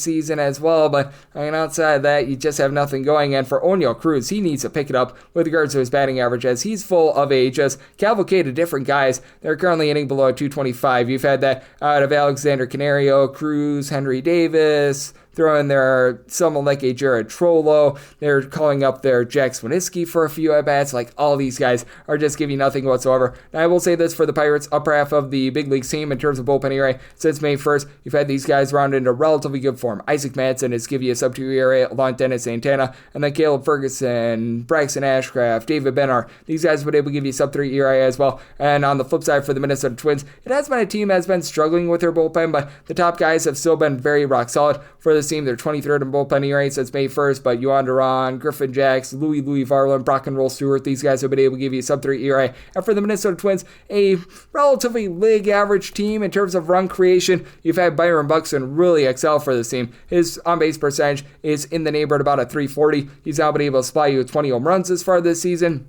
season as well. But outside of that, you just have nothing going. And for Oneil Cruz, he needs to pick it up with regards to his batting average, as he's full of a just cavalcade of different guys. They're currently hitting below 225. You've had that out of Alexander Canario, Cruz, Henry Davis. Throw in there someone like a Jared Trollo. They're calling up their Jack Swiniski for a few at-bats. All these guys are just giving nothing whatsoever. Now, I will say this for the Pirates, upper half of the big league team in terms of bullpen ERA since May 1st. You've had these guys round into relatively good form. Isaac Madsen is giving you a sub-2 ERA along Dennis Santana, and then Caleb Ferguson, Braxton Ashcraft, David Bennar. These guys would be able to give you sub-3 ERA as well. And on the flip side for the Minnesota Twins, it has been a team that has been struggling with their bullpen, but the top guys have still been very rock solid for this team. They're 23rd in bullpen ERA since May 1st, but Yuan Duran, Griffin Jacks, Louis Varland, Brock and Roll Stewart, these guys have been able to give you sub-3 ERA. And for the Minnesota Twins, a relatively league average team in terms of run creation. You've had Byron Buxton really excel for this team. His on-base percentage is in the neighborhood about a 340. He's now been able to supply you with 20 home runs this far this season.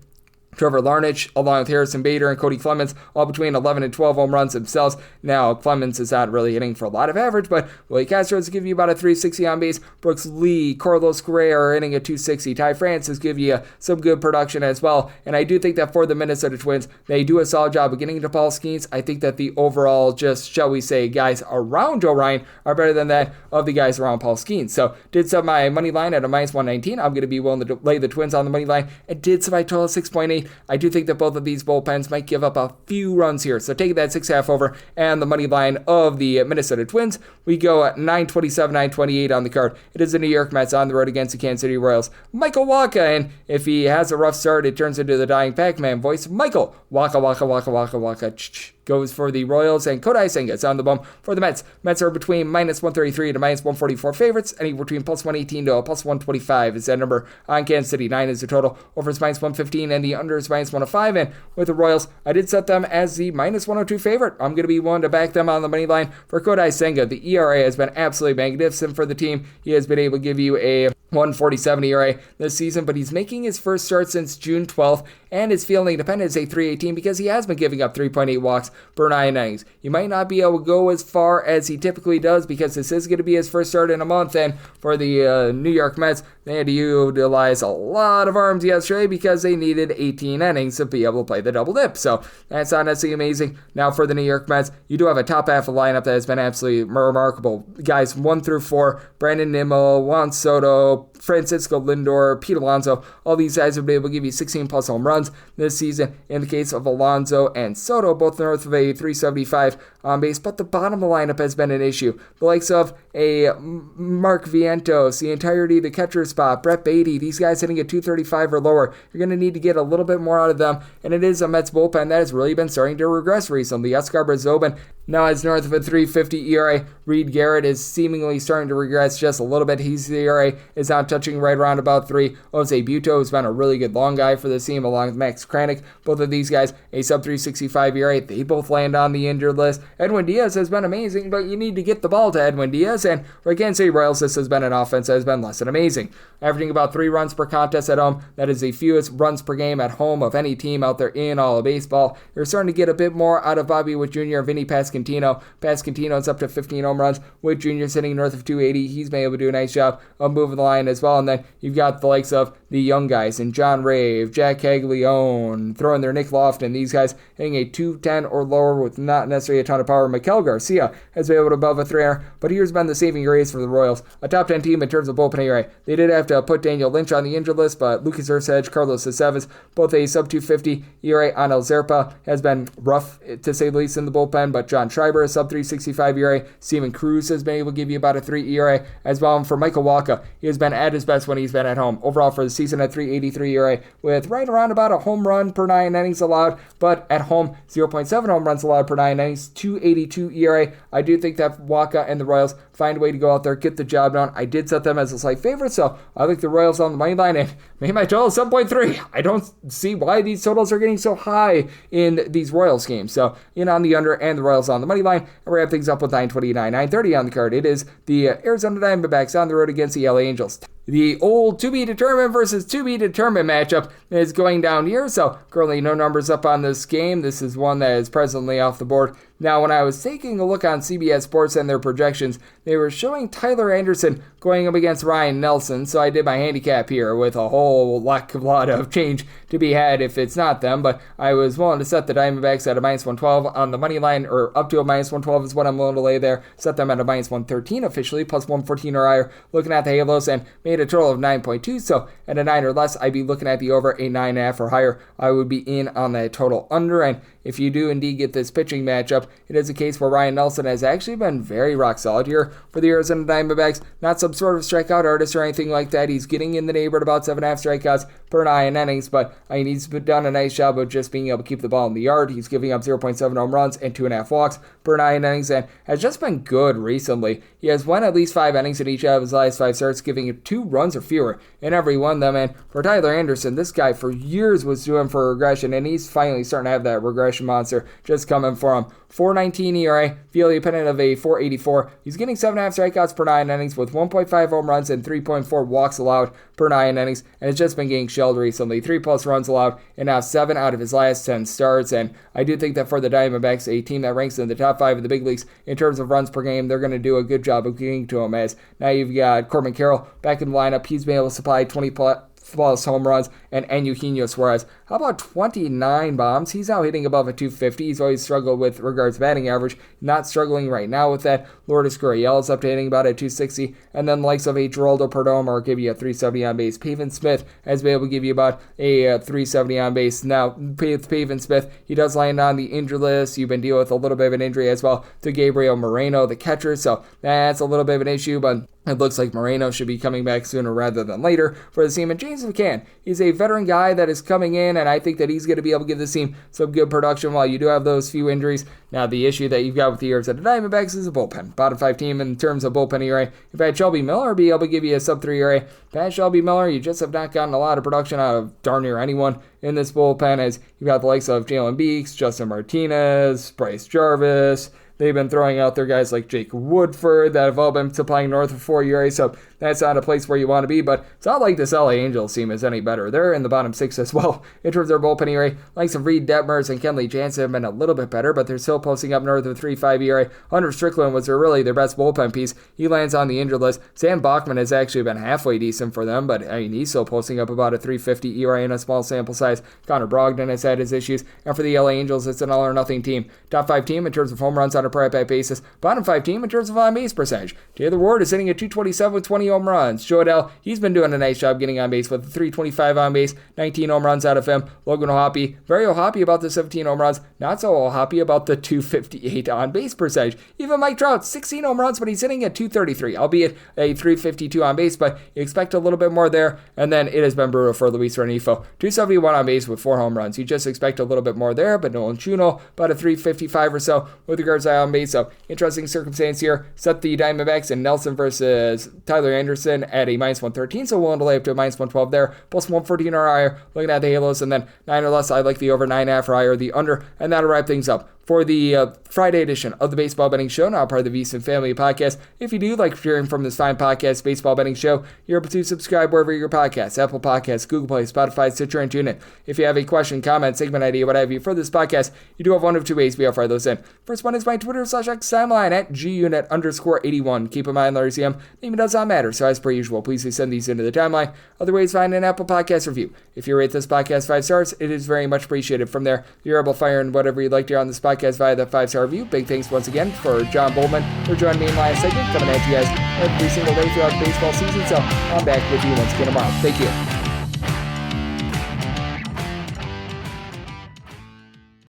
Trevor Larnach, along with Harrison Bader and Cody Clemens, all between 11 and 12 home runs themselves. Now, Clemens is not really hitting for a lot of average, but Willie Castro's give you about a 360 on base. Brooks Lee, Carlos Correa are hitting a 260. Ty Francis give you some good production as well. And I do think that for the Minnesota Twins, they do a solid job of getting into Paul Skeens. I think that the overall, just shall we say, guys around Joe Ryan are better than that of the guys around Paul Skeens. So, did set my money line at a minus 119. I'm going to be willing to lay the Twins on the money line. And did set my total 6.8. I do think that both of these bullpens might give up a few runs here. So take that 6.5 over and the money line of the Minnesota Twins. We go at 927, 928 on the card. It is the New York Mets on the road against the Kansas City Royals. Michael Wacha, and if he has a rough start, it turns into the dying Pac-Man voice. Michael Wacha, Wacha, Wacha, Wacha, Wacha, goes for the Royals, and Kodai Senga is on the bump for the Mets. Mets are between minus 133 to minus 144 favorites, and between plus 118 to plus 125 is that number on Kansas City. 9 is the total. Over is minus 115, and the under is minus 105. And with the Royals, I did set them as the minus 102 favorite. I'm going to be willing to back them on the money line for Kodai Senga. The ERA has been absolutely magnificent for the team. He has been able to give you a 147 ERA this season, but he's making his first start since June 12th, and his fielding dependent is a 318 because he has been giving up 3.8 walks per 9 innings. He might not be able to go as far as he typically does because this is going to be his first start in a month, and for the New York Mets, they had to utilize a lot of arms yesterday because they needed 18 innings to be able to play the double dip. So that's not necessarily amazing. Now for the New York Mets, you do have a top half of the lineup that has been absolutely remarkable. Guys 1 through 4, Brandon Nimmo, Juan Soto, Francisco Lindor, Pete Alonso, all these guys have been able to give you 16 plus home runs this season. In the case of Alonso and Soto, both north of a 375 on base, but the bottom of the lineup has been an issue. The likes of a Mark Vientos, the entirety of the catcher spot, Brett Beatty, these guys hitting at 235 or lower. You're going to need to get a little bit more out of them, and it is a Mets bullpen that has really been starting to regress recently. Oscar Brazobin now has north of a 350 ERA. Reed Garrett is seemingly starting to regress just a little bit. His ERA is now touching right around about 3. Jose Buto has been a really good long guy for the team along with Max Kranick. Both of these guys, a sub 365 ERA. They both land on the injured list. Edwin Diaz has been amazing, but you need to get the ball to Edwin Diaz, and for Kansas City Royals, this has been an offense that has been less than amazing. Averaging about 3 runs per contest at home. That is the fewest runs per game at home of any team out there in all of baseball. You're starting to get a bit more out of Bobby Witt Jr. and Vinny Pasquantino. Pasquantino's up to 15 home runs. Witt Jr. sitting north of 280. He's been able to do a nice job of moving the line as well. And then you've got the likes of the young guys and John Rave, Jack Caglione, throwing their Nick Lofton. These guys hitting a 210 or lower with not necessarily a ton of power. Miguel Garcia has been able to above a 300, but here's been the saving grace for the Royals. A top 10 team in terms of bullpen ERA. They did have to put Daniel Lynch on the injured list, but Lucas Erceg, Carlos Estevez, both a sub 250 ERA. Anel Zerpa has been rough to say the least in the bullpen, but John Schreiber, a sub 365 ERA. Steven Cruz has been able to give you about a 3 ERA as well. And for Michael Wacha, he has been at his best when he's been at home. Overall for the season at 383 ERA with right around about a home run per 9 innings allowed, but at home 0.7 home runs allowed per 9 innings, 282 ERA. I do think that Wacha and the Royals find a way to go out there, get the job done. I did set them as a slight favorite, so I like the Royals on the money line and made my total 7.3. I don't see why these totals are getting so high in these Royals games. So in on the under and the Royals on the money line. And we wrap things up with 929, 930 on the card. It is the Arizona Diamondbacks on the road against the LA Angels. The old to-be-determined versus to-be-determined matchup is going down here, so currently no numbers up on this game. This is one that is presently off the board. Now, when I was taking a look on CBS Sports and their projections, they were showing Tyler Anderson going up against Ryan Nelson, so I did my handicap here with a whole lot of change to be had if it's not them, but I was willing to set the Diamondbacks at a minus 112 on the money line, or up to a minus 112 is what I'm willing to lay there. Set them at a minus 113 officially, plus 114 or higher, looking at the Halos, and made a total of 9.2, so at a 9 or less, I'd be looking at the over. A 9.5 or higher, I would be in on that total under, and if you do indeed get this pitching matchup, it is a case where Ryan Nelson has actually been very rock solid here for the Arizona Diamondbacks. Not some sort of strikeout artist or anything like that. He's getting in the neighborhood about 7.5 strikeouts per 9 innings, but he's done a nice job of just being able to keep the ball in the yard. He's giving up 0.7 home runs and 2.5 walks per 9 innings, and has just been good recently. He has won at least 5 innings in each of his last 5 starts, giving 2 runs or fewer in every one of them. And for Tyler Anderson, this guy for years was doing for regression, and he's finally starting to have that regression monster just coming for him. 4.19 ERA, fielding pennant of a 4.84. He's getting 7.5 strikeouts per 9 innings with 1.5 home runs and 3.4 walks allowed per 9 innings, and it's just been getting shelled recently. 3+ runs allowed in now 7 out of his last 10 starts, and I do think that for the Diamondbacks, a team that ranks in the top 5 of the big leagues in terms of runs per game, they're going to do a good job of getting to him, as now you've got Corbin Carroll back in the lineup. He's been able to supply 20+ home runs, and Eugenio Suarez, how about 29 bombs? He's now hitting above a 250. He's always struggled with regards to batting average, not struggling right now with that. Lourdes Gurriel is up to hitting about a 260, and then the likes of a Geraldo Perdomo give you a 370 on base. Pavin Smith has been able to give you about a 370 on base. Now, Pavin Smith, he does land on the injured list. You've been dealing with a little bit of an injury as well to Gabriel Moreno, the catcher, so that's a little bit of an issue, but it looks like Moreno should be coming back sooner rather than later for the team. And James McCann, he's a veteran guy that is coming in, and I think that he's going to be able to give this team some good production while you do have those few injuries. Now, the issue that you've got with the Arizona Diamondbacks is a bullpen. Bottom 5 team in terms of bullpen ERA. You've had Shelby Miller be able to give you a sub 3 ERA. Pat Shelby Miller, you just have not gotten a lot of production out of darn near anyone in this bullpen, as you've got the likes of Jalen Beeks, Justin Martinez, Bryce Jarvis. They've been throwing out their guys like Jake Woodford that have all been supplying north of 4 ERA, so that's not a place where you want to be, but it's not like this LA Angels team is any better. They're in the bottom 6 as well in terms of their bullpen ERA. Likes of Reed Detmers and Kenley Jansen have been a little bit better, but they're still posting up north of 3.5 ERA. Hunter Strickland was really their best bullpen piece. He lands on the injured list. Sam Bachman has actually been halfway decent for them, but he's still posting up about a 3.50 ERA in a small sample size. Connor Brogdon has had his issues, and for the LA Angels, it's an all or nothing team. Top 5 team in terms of home runs on a per at-bat basis. Bottom 5 team in terms of on-base percentage. Taylor Ward is hitting at 227 with 20 home runs. Joe Adell, he's been doing a nice job getting on base with 325 on base, 19 home runs out of him. Logan O'Hoppe, very O'Hoppe about the 17 home runs, not so O'Hoppe about the 258 on base percentage. Even Mike Trout, 16 home runs, but he's hitting at 233, albeit a 352 on base, but you expect a little bit more there. And then it has been brutal for Luis Renifo, 271 on base with 4 home runs. You just expect a little bit more there, but Nolan Chuno, about a 355 or so with regards to on base. So interesting circumstance here. Set the Diamondbacks and Nelson versus Tyler Anderson at a -113, so willing to lay up to a -112 there, plus 114 or higher. Looking at the Halos, and then 9 or less, I like the over 9.5 or higher, the under, and that'll wrap things up for the Friday edition of the Baseball Betting Show, now part of the VSiN Family Podcast. If you do like hearing from this fine podcast, Baseball Betting Show, you're able to subscribe wherever your podcasts, Apple Podcasts, Google Play, Spotify, Stitcher, and TuneIn. If you have a question, comment, segment idea, what have you for this podcast, you do have one of 2 ways we'll fire those in. First one is my Twitter/X timeline at gunit_81. Keep in mind, Larry CM, name does not matter, so as per usual, please send these into the timeline. Other ways, find an Apple Podcast review. If you rate this podcast 5 stars, it is very much appreciated. From there, you're able to fire in whatever you'd like to hear on this podcast via that 5-star review. Big thanks once again for John Bollman for joining me in last segment, coming at you guys every single day throughout the baseball season. So I'm back with you once again tomorrow. Thank you.